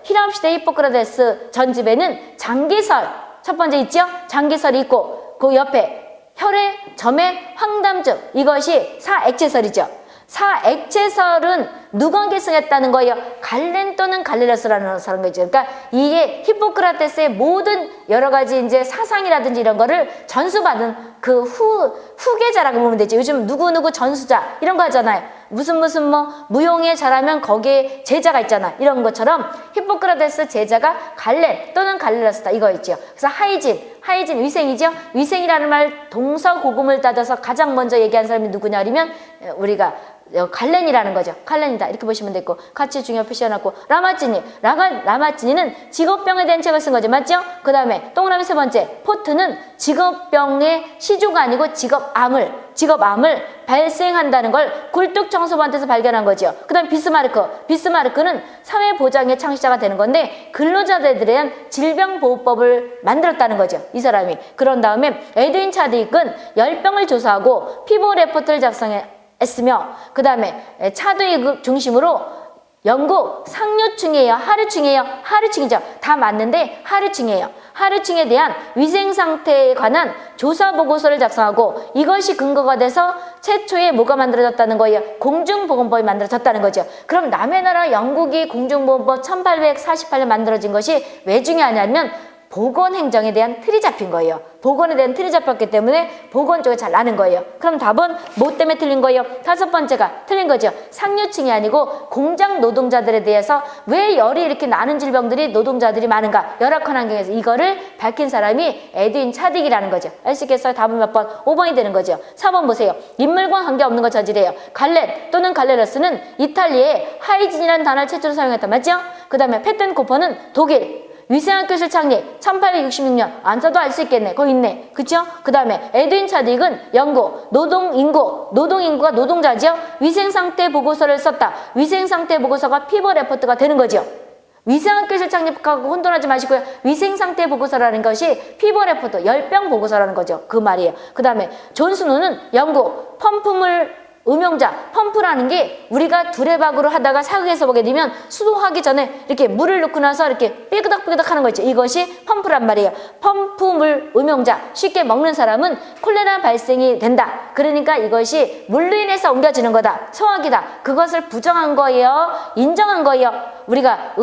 히랍시대 히포크라테스 전집에는 장기설 첫 번째 있죠? 장기설이 있고 그 옆에 혈액, 점액, 황담증 이것이 사액체설이죠. 사액체설은 누가 계승했다는 거예요? 갈렌 또는 갈레러스라는 거죠. 그러니까 이게 히포크라테스의 모든 여러 가지 이제 사상이라든지 이런 거를 전수받은 그 후계자라고 보면 되죠. 요즘 누구누구 전수자 이런 거 하잖아요. 무슨 뭐 무용에 잘하면 거기에 제자가 있잖아. 이런 것처럼 히포크라테스 제자가 갈렌 또는 갈레러스다 이거 있죠. 그래서 하이진 위생이죠. 위생이라는 말 동서고금을 따져서 가장 먼저 얘기한 사람이 누구냐 그러면 우리가 갈렌이라는 거죠. 갈렌이다 이렇게 보시면 되고 같이 중요 표시해놨고 라마치니는 직업병에 대한 책을 쓴 거죠. 맞죠? 그 다음에 동그라미 세 번째 포트는 직업병의 시조가 아니고 직업암을 발생한다는 걸 굴뚝청소부한테서 발견한 거죠. 그 다음 비스마르크는 사회보장의 창시자가 되는 건데 근로자들에 대한 질병보호법을 만들었다는 거죠. 이 사람이. 그런 다음에 에드윈 차드윅은 열병을 조사하고 피보 레포트를 작성했으며 그 다음에 차드윅 중심으로 영국 상류층이에요? 하류층이에요? 하류층이죠. 다 맞는데 하류층이에요. 하류층에 대한 위생 상태에 관한 조사 보고서를 작성하고 이것이 근거가 돼서 최초에 뭐가 만들어졌다는 거예요? 공중보건법이 만들어졌다는 거죠. 그럼 남의 나라 영국이 공중보건법 1848년 만들어진 것이 왜 중요하냐면 보건행정에 대한 틀이 잡힌 거예요. 보건에 대한 틀이 잡혔기 때문에 보건 쪽에 잘 나는 거예요. 그럼 답은 뭐 때문에 틀린 거예요? 다섯 번째가 틀린 거죠. 상류층이 아니고 공장 노동자들에 대해서 왜 열이 이렇게 나는 질병들이 노동자들이 많은가? 열악한 환경에서 이거를 밝힌 사람이 에드윈 차딕이라는 거죠. 아시겠어요? 답은 몇 번? 5번이 되는 거죠. 4번 보세요. 인물과 관계없는 거 저지래요. 갈렌 또는 갈레러스는 이탈리아에 하이진이라는 단어를 최초로 사용했다. 맞죠? 그 다음에 패튼코퍼는 독일. 위생학교실 창립 1866년. 안 써도 알 수 있겠네. 거기 있네. 그쵸? 그 다음에 에드윈 차딕은 영국. 노동인구가 노동자죠. 위생상태 보고서를 썼다. 위생상태 보고서가 피버 레포트가 되는 거죠. 위생학교실 창립하고 혼돈하지 마시고요. 위생상태 보고서라는 것이 피버 레포트, 열병 보고서라는 거죠. 그 말이에요. 그 다음에 존 스노는 영국. 펌프물 음용자, 펌프라는 게 우리가 두레박으로 하다가 사극에서 보게 되면 수도하기 전에 이렇게 물을 넣고 나서 이렇게 삐그덕삐그덕 하는 거 있죠. 이것이 펌프란 말이에요. 펌프물 음용자, 쉽게 먹는 사람은 콜레라 발생이 된다. 그러니까 이것이 물로 인해서 옮겨지는 거다. 소화기다. 그것을 부정한 거예요. 인정한 거예요. 우리가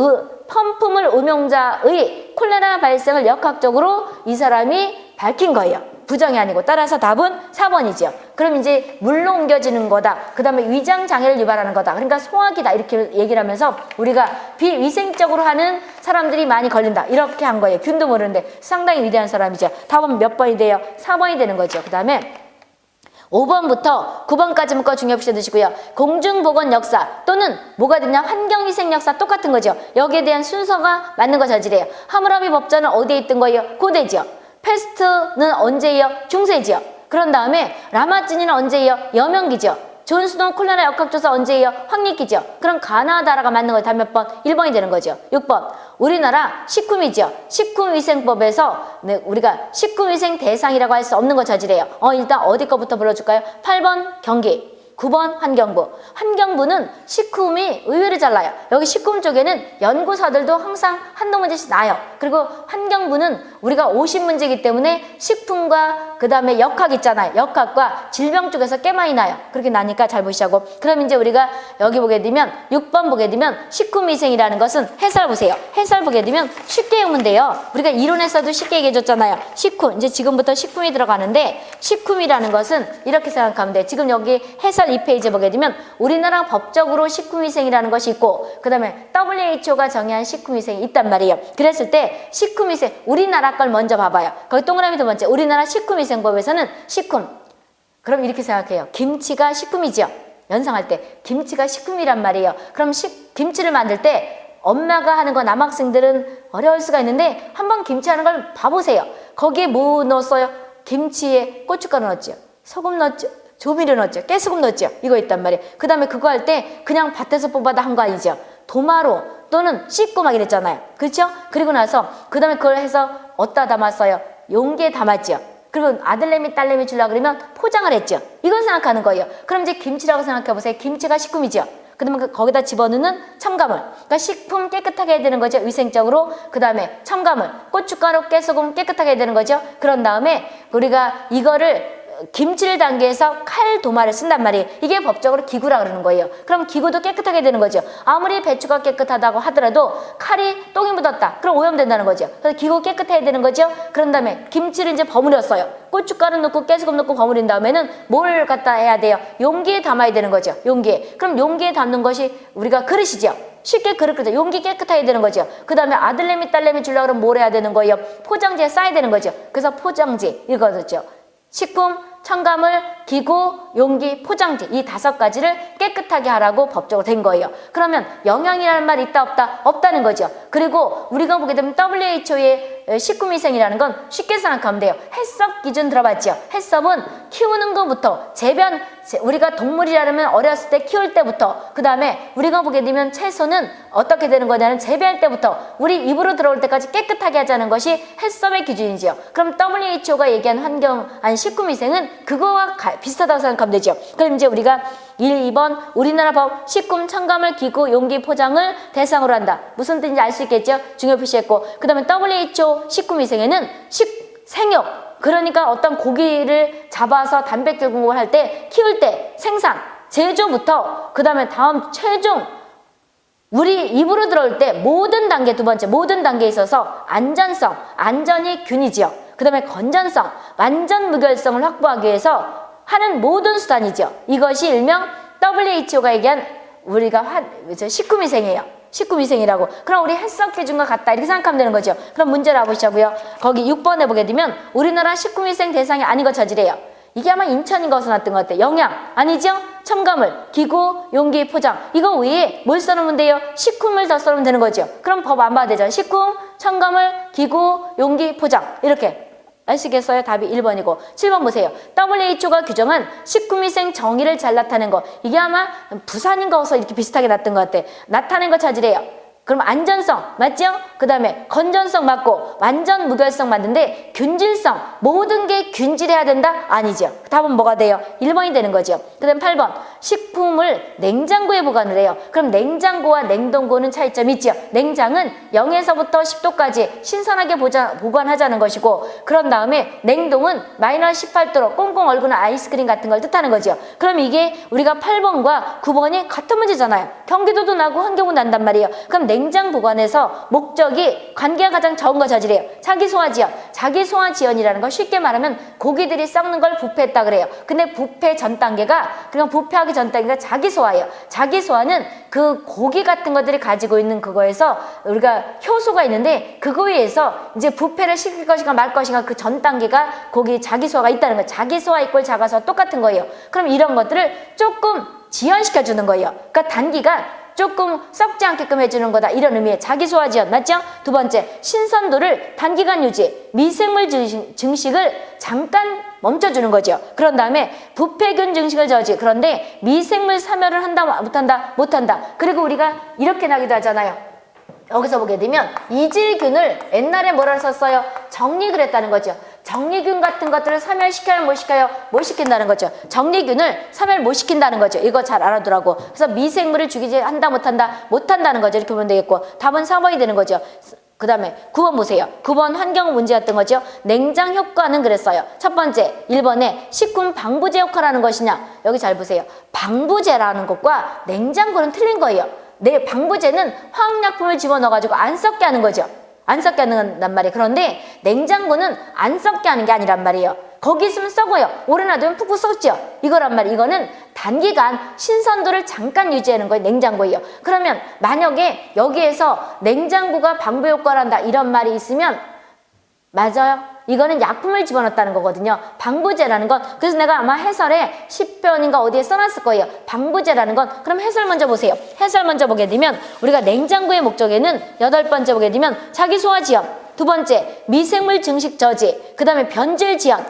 펌프물 음용자의 콜레라 발생을 역학적으로 이 사람이 밝힌 거예요. 부정이 아니고. 따라서 답은 4번이죠. 그럼 이제 물로 옮겨지는 거다. 그 다음에 위장 장애를 유발하는 거다. 그러니까 소화기다. 이렇게 얘기를 하면서 우리가 비위생적으로 하는 사람들이 많이 걸린다. 이렇게 한 거예요. 균도 모르는데 상당히 위대한 사람이죠. 답은 몇 번이 돼요? 4번이 되는 거죠. 그 다음에 5번부터 9번까지 묶어 중요시 두시고요. 공중보건 역사 또는 뭐가 되냐? 환경위생 역사 똑같은 거죠. 여기에 대한 순서가 맞는 거 저지래요. 하무라비 법전은 어디에 있던 거예요? 고대죠. 패스트는 언제예요? 중세지요. 그런 다음에 라마찌니는 언제예요? 여명기죠. 존 스노우 콜레라 역학조사 언제예요? 황리기죠. 그럼 가나다라가 맞는 거예요. 다음 몇 번? 1번이 되는 거죠. 6번. 우리나라 식품이죠. 식품위생법에서 우리가 식품위생 대상이라고 할 수 없는 거 저지래요. 일단 어디 거부터 불러줄까요? 8번 경기. 9번 환경부. 환경부는 식품이 의외로 잘 나요. 여기 식품 쪽에는 연구사들도 항상 한두 문제씩 나요. 그리고 환경부는 우리가 50문제이기 때문에 식품과 그 다음에 역학 있잖아요. 역학과 질병 쪽에서 꽤 많이 나요. 그렇게 나니까 잘 보시자고. 그럼 이제 우리가 여기 보게 되면 6번 보게 되면 식품위생이라는 것은 해설 보세요. 해설 보게 되면 쉽게 외우면 돼요. 우리가 이론에서도 쉽게 얘기해 줬잖아요. 식품. 이제 지금부터 식품이 들어가는데 식품이라는 것은 이렇게 생각하면 돼요. 지금 여기 해설 2페이지 보게 되면 우리나라 법적으로 식품위생이라는 것이 있고 그 다음에 WHO가 정의한 식품위생이 있단 말이에요. 그랬을 때 식품위생 우리나라 걸 먼저 봐봐요. 거기 동그라미 두 번째 우리나라 식품위생법에서는 식품 그럼 이렇게 생각해요. 김치가 식품이죠. 연상할 때 김치가 식품이란 말이에요. 그럼 김치를 만들 때 엄마가 하는 거 남학생들은 어려울 수가 있는데 한번 김치 하는 걸 봐보세요. 거기에 뭐 넣었어요? 김치에 고춧가루 넣었죠. 소금 넣었죠. 조미료 넣었죠. 깨소금 넣었죠. 이거 있단 말이에요. 그 다음에 그거 할 때 그냥 밭에서 뽑아다 한 거 아니죠. 도마로 또는 씻고 막 이랬잖아요. 그렇죠? 그리고 나서 그 다음에 그걸 해서 어디다 담았어요? 용기에 담았죠. 그리고 아들내미 딸내미 주려고 그러면 포장을 했죠. 이걸 생각하는 거예요. 그럼 이제 김치라고 생각해 보세요. 김치가 식품이죠. 그 다음에 거기다 집어넣는 첨가물. 그러니까 식품 깨끗하게 해야 되는 거죠. 위생적으로. 그 다음에 첨가물. 고춧가루, 깨소금 깨끗하게 해야 되는 거죠. 그런 다음에 우리가 이거를 김치를 담기해서 칼 도마를 쓴단 말이에요. 이게 법적으로 기구라 그러는 거예요. 그럼 기구도 깨끗하게 되는 거죠. 아무리 배추가 깨끗하다고 하더라도 칼이 똥이 묻었다. 그럼 오염된다는 거죠. 그래서 기구 깨끗해야 되는 거죠. 그런 다음에 김치를 이제 버무렸어요. 고춧가루 넣고 깨소금 넣고 버무린 다음에는 뭘 갖다 해야 돼요? 용기에 담아야 되는 거죠. 용기에. 그럼 용기에 담는 것이 우리가 그릇이죠. 쉽게 그릇 끓여 용기 깨끗하게 되는 거죠. 그 다음에 아들내미 딸내미 주려고 그러면 뭘 해야 되는 거예요? 포장지에 싸야 되는 거죠. 그래서 포장지 이거죠. 식품, 첨가물, 기구, 용기, 포장지 이 5가지를 깨끗하게 하라고 법적으로 된 거예요. 그러면 영양이라는 말이 있다 없다? 없다는 거죠. 그리고 우리가 보게 되면 WHO의 식품위생이라는 건 쉽게 생각하면 돼요. 해썹 기준 들어봤죠? 해썹은 키우는 것부터 우리가 동물이라면 어렸을 때 키울 때부터 그 다음에 우리가 보게 되면 채소는 어떻게 되는 거냐면 재배할 때부터 우리 입으로 들어올 때까지 깨끗하게 하자는 것이 해썹의 기준이죠. 그럼 WHO가 얘기한 식품위생은 그거와 비슷하다고 생각하면 되죠. 그럼 이제 우리가 1, 2번 우리나라 법 식품, 첨가물, 기구, 용기, 포장을 대상으로 한다. 무슨 뜻인지 알 수 있겠죠? 중요 표시했고 그 다음에 WHO 식품위생에는 생육 그러니까 어떤 고기를 잡아서 단백질 공급을 할 때 키울 때 생산, 제조부터 그 다음에 다음 최종 우리 입으로 들어올 때 모든 단계 두 번째 모든 단계에 있어서 안전성, 안전이 균이지요. 그 다음에 건전성, 완전 무결성을 확보하기 위해서 하는 모든 수단이죠. 이것이 일명 WHO가 얘기한 우리가 식품위생이에요. 식품위생이라고. 그럼 우리 해썹 기준과 같다 이렇게 생각하면 되는 거죠. 그럼 문제를 알아보시자고요. 거기 6번에 보게 되면 우리나라 식품위생 대상이 아닌 거 저지래요. 이게 아마 인천인가 어디서 났던 것 같아요. 영양 아니죠? 첨가물, 기구, 용기, 포장. 이거 위에 뭘 써놓으면 돼요? 식품을 더 써놓으면 되는 거죠. 그럼 법 안 봐도 되죠. 식품, 첨가물, 기구, 용기, 포장. 이렇게. 아시겠어요? 답이 1번이고 7번 보세요. WHO가 규정한 식품위생 정의를 잘 나타낸 거. 이게 아마 부산인가 어서 이렇게 비슷하게 났던 것 같아. 나타낸 거 찾으래요. 그럼 안전성 맞죠? 그 다음에 건전성 맞고 완전 무결성 맞는데 균질성 모든 게 균질해야 된다? 아니죠. 답은 뭐가 돼요? 1번이 되는 거죠. 그 다음 8번 식품을 냉장고에 보관을 해요. 그럼 냉장고와 냉동고는 차이점이 있죠. 냉장은 0에서부터 10도까지 신선하게 보관하자는 것이고 그런 다음에 냉동은 마이너스 18도로 꽁꽁 얼구는 아이스크림 같은 걸 뜻하는 거죠. 그럼 이게 우리가 8번과 9번이 같은 문제잖아요. 경기도도 나고 환경도 난단 말이에요. 그럼 냉장 보관에서 목적이 관계가 가장 적은 거 저지래요. 자기 소화 지연. 자기 소화 지연이라는 건 쉽게 말하면 고기들이 썩는 걸 부패했다 그래요. 근데 부패 전 단계가 그냥 부패하기 전 단계가 자기 소화예요. 자기 소화는 그 고기 같은 것들이 가지고 있는 그거에서 우리가 효소가 있는데 그거에 의해서 이제 부패를 시킬 것인가 말 것인가 그 전 단계가 거기 자기 소화가 있다는 거예요. 자기 소화 이꼴 자가 소화 똑같은 거예요. 그럼 이런 것들을 조금 지연시켜 주는 거예요. 그러니까 단기간 조금 썩지 않게끔 해주는 거다. 이런 의미의 자기 소화 지연 맞죠? 두 번째, 신선도를 단기간 유지, 미생물 증식을 잠깐 멈춰주는 거죠. 그런 다음에 부패균 증식을 저지. 그런데 미생물 사멸을 한다 못한다? 못한다. 그리고 우리가 이렇게 나기도 하잖아요. 여기서 보게 되면 이질균을 옛날에 뭐라 썼어요? 정리를 했다는 거죠. 정리균 같은 것들을 사멸시켜요? 못 시켜요? 못 시킨다는 거죠. 정리균을 사멸 못 시킨다는 거죠. 이거 잘 알아두라고. 그래서 미생물을 죽이지 한다 못한다? 못한다는 거죠. 이렇게 보면 되겠고 답은 4번이 되는 거죠. 그 다음에 9번 보세요. 9번 환경 문제였던 거죠. 냉장 효과는 그랬어요. 첫 번째 1번에 식품 방부제 역할하는 것이냐. 여기 잘 보세요. 방부제라는 것과 냉장고는 틀린 거예요. 내 방부제는 화학약품을 집어넣어가지고 안 썩게 하는 거죠. 안 썩게 하는 말이에요. 그런데 냉장고는 안 썩게 하는 게 아니란 말이에요. 거기 있으면 썩어요. 오래 놔두면 푹푹 썩죠. 이거란 말이에요. 이거는 단기간 신선도를 잠깐 유지하는 거예요. 냉장고예요. 그러면 만약에 여기에서 냉장고가 방부 효과를 한다 이런 말이 있으면 맞아요. 이거는 약품을 집어넣었다는 거거든요. 방부제라는 건 그래서 내가 아마 해설에 10편인가 어디에 써놨을 거예요. 방부제라는 건 그럼 해설 먼저 보세요. 해설 먼저 보게 되면 우리가 냉장고의 목적에는 8번째 보게 되면 자기 소화 지연, 두 번째 미생물 증식 저지, 그 다음에 변질 지연,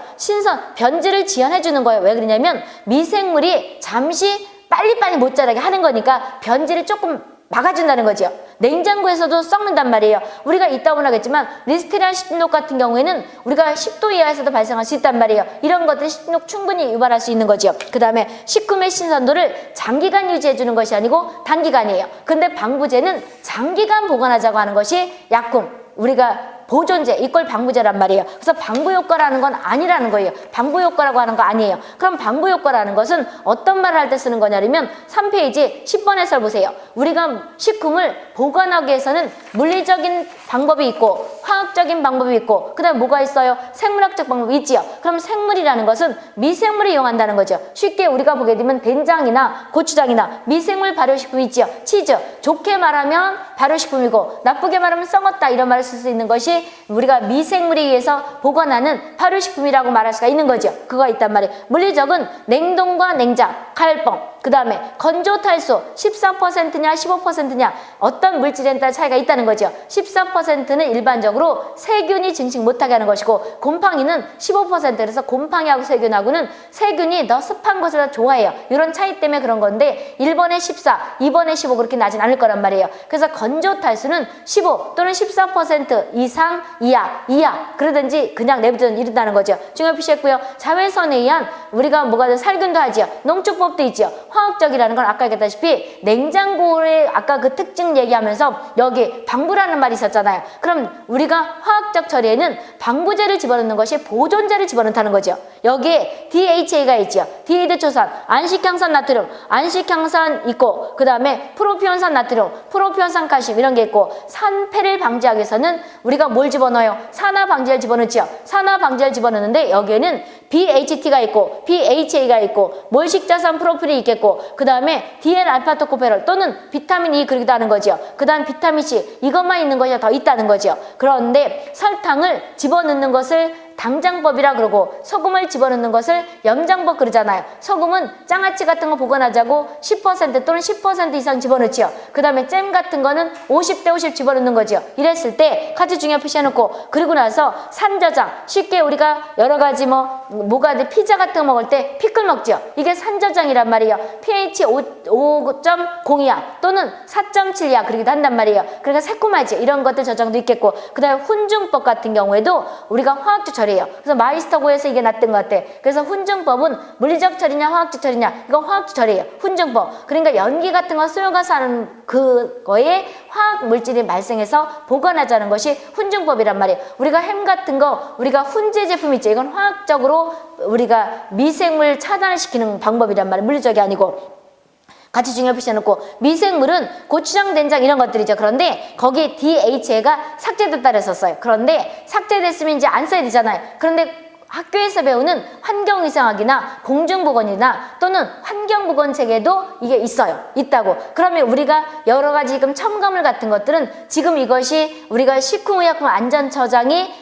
변질을 지연해 주는 거예요. 왜 그러냐면 미생물이 잠시 빨리빨리 못 자라게 하는 거니까 변질을 조금 막아준다는 거죠. 냉장고에서도 썩는단 말이에요. 우리가 이따 보나겠지만 리스테리아 식중독 같은 경우에는 우리가 10도 이하에서도 발생할 수 있단 말이에요. 이런 것들이 식중독 충분히 유발할 수 있는 거죠. 그 다음에 식품의 신선도를 장기간 유지해주는 것이 아니고 단기간이에요. 근데 방부제는 장기간 보관하자고 하는 것이 약품, 우리가 보존제, 이걸 방부제란 말이에요. 그래서 방부 효과라는 건 아니라는 거예요. 방부 효과라고 하는 거 아니에요. 그럼 방부 효과라는 것은 어떤 말을 할 때 쓰는 거냐면 3페이지 10번 해설 보세요. 우리가 식품을 보관하기 위해서는 물리적인 방법이 있고 화학적인 방법이 있고 그 다음에 뭐가 있어요? 생물학적 방법이 있지요. 그럼 생물이라는 것은 미생물을 이용한다는 거죠. 쉽게 우리가 보게 되면 된장이나 고추장이나 미생물 발효식품이 있지요. 치즈, 좋게 말하면 발효식품이고 나쁘게 말하면 썩었다 이런 말을 쓸 수 있는 것이 우리가 미생물에 의해서 보관하는 발효식품이라고 말할 수가 있는 거죠. 그거가 있단 말이에요. 물리적은 냉동과 냉장, 칼뻥, 그 다음에 건조탈수 14%냐 15%냐 어떤 물질에 따라 차이가 있다는 거죠. 14%는 일반적으로 세균이 증식 못하게 하는 것이고 곰팡이는 15%. 그래서 곰팡이하고 세균하고는 세균이 더 습한 것을 더 좋아해요. 이런 차이 때문에 그런 건데 1번에 14, 2번에 15 그렇게 나진 않을 거란 말이에요. 그래서 건조탈수는 15 또는 14% 이상 이하 그러든지 그냥 내버려두면 이른다는 거죠. 중요 표시했고요. 자외선에 의한 우리가 뭐가 살균도 하지요. 농축법도 있지요. 화학적이라는 건 아까 얘기했다시피 냉장고의 아까 그 특징 얘기하면서 여기 방부라는 말이 있었잖아요. 그럼 우리가 화학적 처리에는 방부제를 집어넣는 것이 보존제를 집어넣다는 거죠. 여기에 DHA가 있죠. 디에이드초산, 안식향산 나트륨, 안식향산 있고 그 다음에 프로피온산 나트륨, 프로피온산 칼슘 이런 게 있고 산패를 방지하기 위해서는 우리가 뭘 집어넣어요? 산화 방지제를 집어넣죠. 산화 방지제를 집어넣는데 여기에는 BHT가 있고 BHA가 있고 몰식자산 프로필이 있겠고 그 다음에 DN-알파토코페롤 또는 비타민 E 그러기도 하는 거죠. 그 다음 비타민 C 이것만 있는 것이 더 있다는 거죠. 그런데 설탕을 집어넣는 것을 당장법이라 그러고 소금을 집어넣는 것을 염장법 그러잖아요. 소금은 장아찌 같은 거 보관하자고 10% 또는 10% 이상 집어넣지요. 그 다음에 잼 같은 거는 50대 50 집어넣는 거지요. 이랬을 때 가치 중요 표시해놓고 그리고 나서 산저장 쉽게 우리가 여러 가지 뭐가 돼 피자 같은 거 먹을 때 피클 먹지요. 이게 산저장이란 말이에요. pH 5.0이야 또는 4.7이야 그러기도 한단 말이에요. 그러니까 새콤하지 이런 것들 저장도 있겠고 그 다음에 훈증법 같은 경우에도 우리가 화학적 처리예요. 그래서 마이스터고에서 이게 났던 것 같아. 그래서 훈증법은 물리적 처리냐 화학적 처리냐 이건 화학적 처리예요. 훈증법. 그러니까 연기 같은 거 쏘여가서 하는 그거에 화학 물질이 발생해서 보관하자는 것이 훈증법이란 말이에요. 우리가 햄 같은 거 우리가 훈제 제품 있죠. 이건 화학적으로 우리가 미생물 차단을 시키는 방법이란 말이에요. 물리적이 아니고. 같이 중요 표시해놓고 미생물은 고추장, 된장 이런 것들이죠. 그런데 거기 DHA가 삭제됐다 그랬었어요. 그런데 삭제됐으면 이제 안 써야 되잖아요. 그런데 학교에서 배우는 환경위생학이나 공중보건이나 또는 환경보건책에도 이게 있어요. 있다고. 그러면 우리가 여러 가지 지금 첨가물 같은 것들은 지금 이것이 우리가 식품의약품안전처장이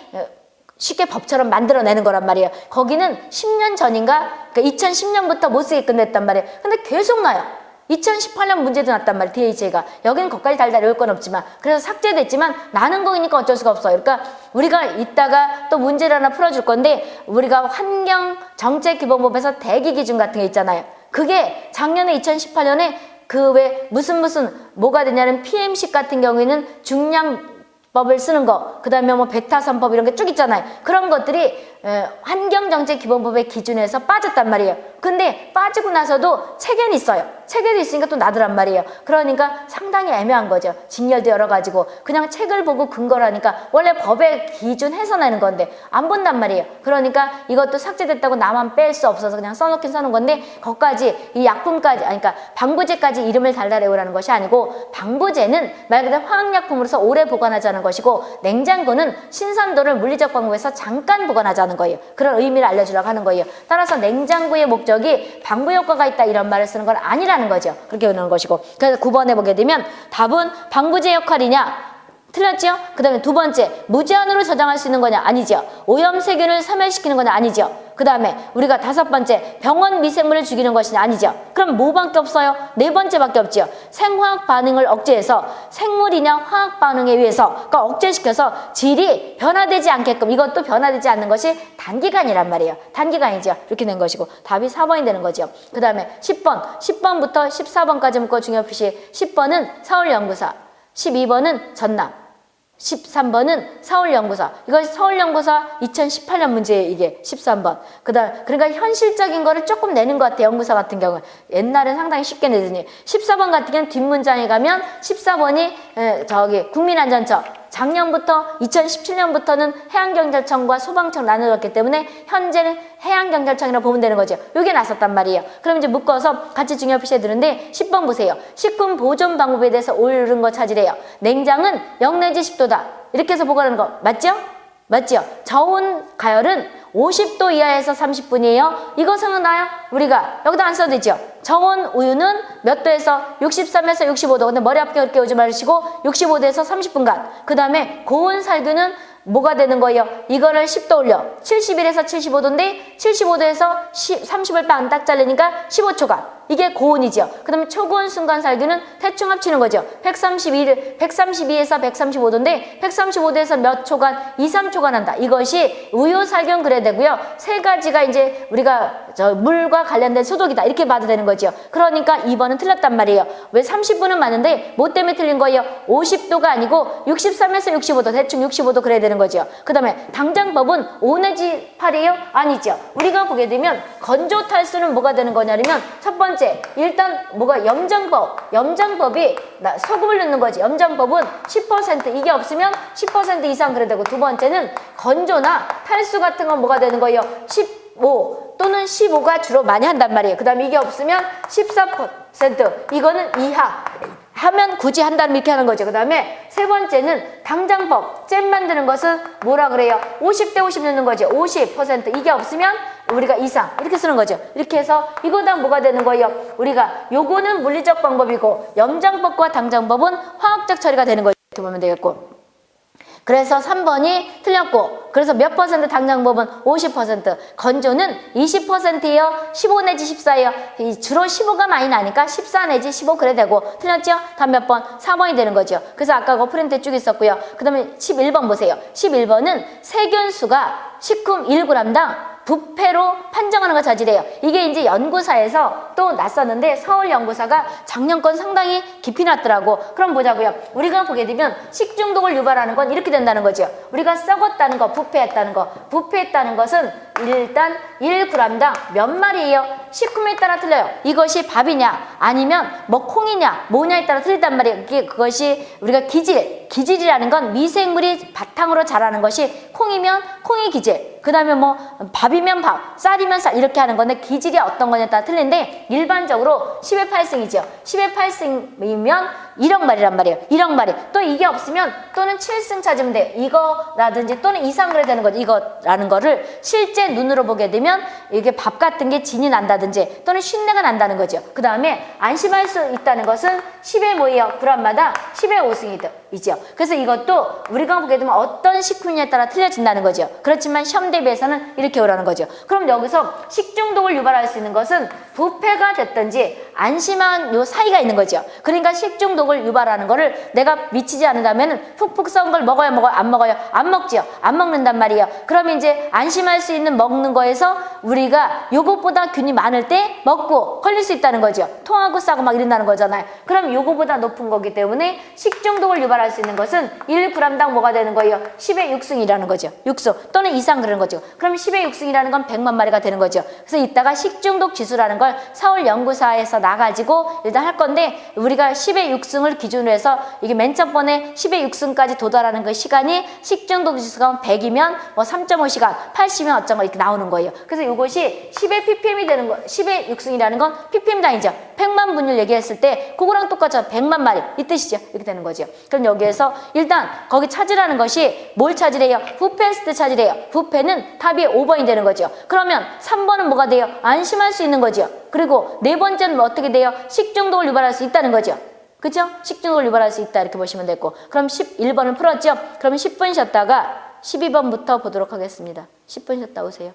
쉽게 법처럼 만들어내는 거란 말이에요. 거기는 10년 전인가? 그러니까 2010년부터 못 쓰게끔 됐단 말이에요. 근데 계속 나요. 2018년 문제도 났단 말이에요. DHA가. 여기는 거기까지 달달 외울 건 없지만 그래서 삭제됐지만 나는 거니까 어쩔 수가 없어요. 그러니까 우리가 이따가 또 문제를 하나 풀어줄 건데 우리가 환경정책기본법에서 대기기준 같은 게 있잖아요. 그게 작년에 2018년에 그 왜 무슨 뭐가 되냐면 PMC 같은 경우에는 중량법을 쓰는 거, 그 다음에 뭐 베타3법 이런 게 쭉 있잖아요. 그런 것들이 환경정책기본법의 기준에서 빠졌단 말이에요. 근데 빠지고 나서도 체계는 있어요. 체계도 있으니까 또 나더란 말이에요. 그러니까 상당히 애매한 거죠. 직렬도 여러 가지고 그냥 책을 보고 근거를 하니까 원래 법의 기준 해서 내는 건데 안 본단 말이에요. 그러니까 이것도 삭제됐다고 나만 뺄 수 없어서 그냥 써놓긴 써놓은 건데 거기까지 이 약품까지 그러니까 방부제까지 이름을 달달 외우라는 것이 아니고 방부제는 말 그대로 화학약품으로서 오래 보관하자는 것이고 냉장고는 신선도를 물리적 방법에서 잠깐 보관하자는 거예요. 그런 의미를 알려주려고 하는 거예요. 따라서 냉장고의 목적이 방부 효과가 있다 이런 말을 쓰는 건 아니라는 거죠. 그렇게 보는 것이고. 그래서 9번에 보게 되면 답은 방부제 역할이냐? 틀렸죠? 그 다음에 두 번째, 무제한으로 저장할 수 있는 거냐? 아니죠. 오염세균을 사멸시키는 거냐? 아니죠. 그 다음에 우리가 다섯 번째, 병원 미생물을 죽이는 것이냐? 아니죠. 그럼 뭐밖에 없어요? 네 번째밖에 없죠. 생화학 반응을 억제해서 생물이냐 화학 반응에 의해서 그러니까 억제시켜서 질이 변화되지 않게끔 이것도 변화되지 않는 것이 단기간이란 말이에요. 단기간이죠. 이렇게 된 것이고 답이 4번이 되는 거죠. 그 다음에 10번부터 14번까지 묶어 중요 표시 10번은 서울연구사 12번은 전남 13번은 서울연구사. 이거 서울연구사 2018년 문제 이게 13번. 그러니까 현실적인 거를 조금 내는 것 같아요. 연구사 같은 경우는. 옛날엔 상당히 쉽게 내더니 14번 같은 경우는 뒷문장에 가면 14번이 국민안전처. 작년부터 2017년부터는 해양경찰청과 소방청 나눠졌기 때문에 현재는 해양경찰청이라고 보면 되는 거죠. 이게 나섰단 말이에요. 그럼 이제 묶어서 같이 중요 표시해 드는데 10번 보세요. 식품 보존 방법에 대해서 옳은 거 찾으래요. 냉장은 0 내지 10도다. 이렇게 해서 보관하는 거 맞죠? 맞죠? 저온 가열은 50도 이하에서 30분이에요. 이거 생각나요? 우리가 여기다 안 써도 되죠? 저온 우유는 몇 도에서 63에서 65도. 근데 머리 아프게 그렇게 오지 마시고 65도에서 30분간. 그 다음에 고온 살균은 뭐가 되는 거예요? 이거를 10도 올려. 71에서 75도인데 75도에서 30을 빵 딱 자르니까 15초간. 이게 고온이죠. 그 다음에 초고온 순간 살균은 대충 합치는 거죠. 132에서 135도인데 135도에서 몇 초간? 2, 3초간 한다. 이것이 우유 살균 그래야 되고요. 세 가지가 이제 우리가 물과 관련된 소독이다. 이렇게 봐도 되는 거죠. 그러니까 2번은 틀렸단 말이에요. 왜 30분은 맞는데 뭐 때문에 틀린 거예요? 50도가 아니고 63에서 65도. 대충 65도 그래야 되는 거죠. 그 다음에 당장법은 5 내지 8이에요? 아니죠. 우리가 보게 되면 건조 탈수는 뭐가 되는 거냐면 첫 번째 일단 뭐가 염장법이 소금을 넣는 거지. 염장법은 10% 이게 없으면 10% 이상 그래야 되고 두 번째는 건조나 탈수 같은 건 뭐가 되는 거예요? 15 또는 15가 주로 많이 한단 말이에요. 그 다음에 이게 없으면 14% 이거는 이하 하면 굳이 한다면 이렇게 하는 거죠. 그 다음에 세 번째는 당장법 잼 만드는 것은 뭐라 그래요? 50대 50 넣는 거죠. 50% 이게 없으면 우리가 이상 이렇게 쓰는 거죠. 이렇게 해서 이거다 뭐가 되는 거예요? 우리가 요거는 물리적 방법이고 염장법과 당장법은 화학적 처리가 되는 거죠. 이렇게 보면 되겠고 그래서 3번이 틀렸고, 그래서 몇 퍼센트 당장법은 50%, 건조는 20%예요. 15 내지 14예요. 주로 15가 많이 나니까 14 내지 15 그래 되고, 틀렸죠? 다음 몇 번? 4번이 되는 거죠. 그래서 아까 그 프린트 쭉 있었고요. 그 다음에 11번 보세요. 11번은 세균수가 식품 1g당 부패로 판정하는 거 저지래요. 이게 이제 연구사에서 또 났었는데 서울 연구사가 작년 건 상당히 깊이 났더라고. 그럼 보자고요. 우리가 보게 되면 식중독을 유발하는 건 이렇게 된다는 거죠. 우리가 썩었다는 거, 부패했다는 거. 부패했다는 것은 일단 1g당 몇 마리예요? 식품에 따라 틀려요. 이것이 밥이냐 아니면 뭐 콩이냐 뭐냐에 따라 틀린단 말이에요. 그것이 우리가 기질이라는 건 미생물이 바탕으로 자라는 것이 콩이면 콩의 기질, 그 다음에 뭐 밥이면 밥, 쌀이면 쌀 이렇게 하는 건데 기질이 어떤 거냐에 따라 틀린데 일반적으로 10의 8승이죠. 10의 8승이면 1억 마리란 말이에요. 1억 마리. 또 이게 없으면 또는 7승 찾으면 돼요. 이거라든지 또는 이상 그래야 되는 거죠. 이거라는 거를 실제 눈으로 보게 되면 이게 밥 같은 게 진이 난다든지 또는 쉰내가 난다는 거죠. 그 다음에 안심할 수 있다는 것은 10의 뭐예요? g마다 10의 5승이죠. 그래서 이것도 우리가 보게 되면 어떤 식품에 따라 틀려진다는 거죠. 그렇지만 시험 대비해서는 이렇게 오라는 거죠. 그럼 여기서 식중독을 유발할 수 있는 것은 부패가 됐든지 안심한 요 사이가 있는 거죠. 그러니까 식중독을 유발하는 거를 내가 미치지 않는다면 푹푹 썩은 걸 먹어요? 안 먹어요? 안 먹죠. 안 먹는단 말이에요. 그러면 이제 안심할 수 있는 먹는 거에서 우리가 요것보다 균이 많을 때 먹고 걸릴 수 있다는 거죠. 토하고 싸고 막 이런다는 거잖아요. 그럼 요거보다 높은 거기 때문에 식중독을 유발할 수 있는 것은 1g당 뭐가 되는 거예요? 10의 6승이라는 거죠. 6승 또는 이상 그러는 거죠. 그럼 10의 6승이라는 건 100만 마리가 되는 거죠. 그래서 이따가 식중독 지수라는 걸 서울 연구사에서 나가지고 일단 할 건데 우리가 10의 6승을 기준으로 해서 이게 맨 첫 번에 10의 6승까지 도달하는 그 시간이 식중독 지수가 100이면 뭐 3.5시간, 80이면 어쩐가 이렇게 나오는 거예요. 그래서 이것이 10의 ppm이 되는 거, 10의 6승이라는 건 ppm 단위죠. 100만 분율 얘기했을 때 그거랑 똑같죠. 100만 마리 이 뜻이죠. 이렇게 되는 거죠. 그럼 여기에서 일단 거기 찾으라는 것이 뭘 찾으래요? 부패스트 찾으래요. 부패는 답이 5번이 되는 거죠. 그러면 3번은 뭐가 돼요? 안심할 수 있는 거죠. 그리고 네 번째는 뭐 어떻게 돼요? 식중독을 유발할 수 있다는 거죠. 그죠? 식중독을 유발할 수 있다 이렇게 보시면 되고, 그럼 11번을 풀었죠? 그럼 10분 쉬었다가 12번부터 보도록 하겠습니다. 10분 쉬었다 오세요.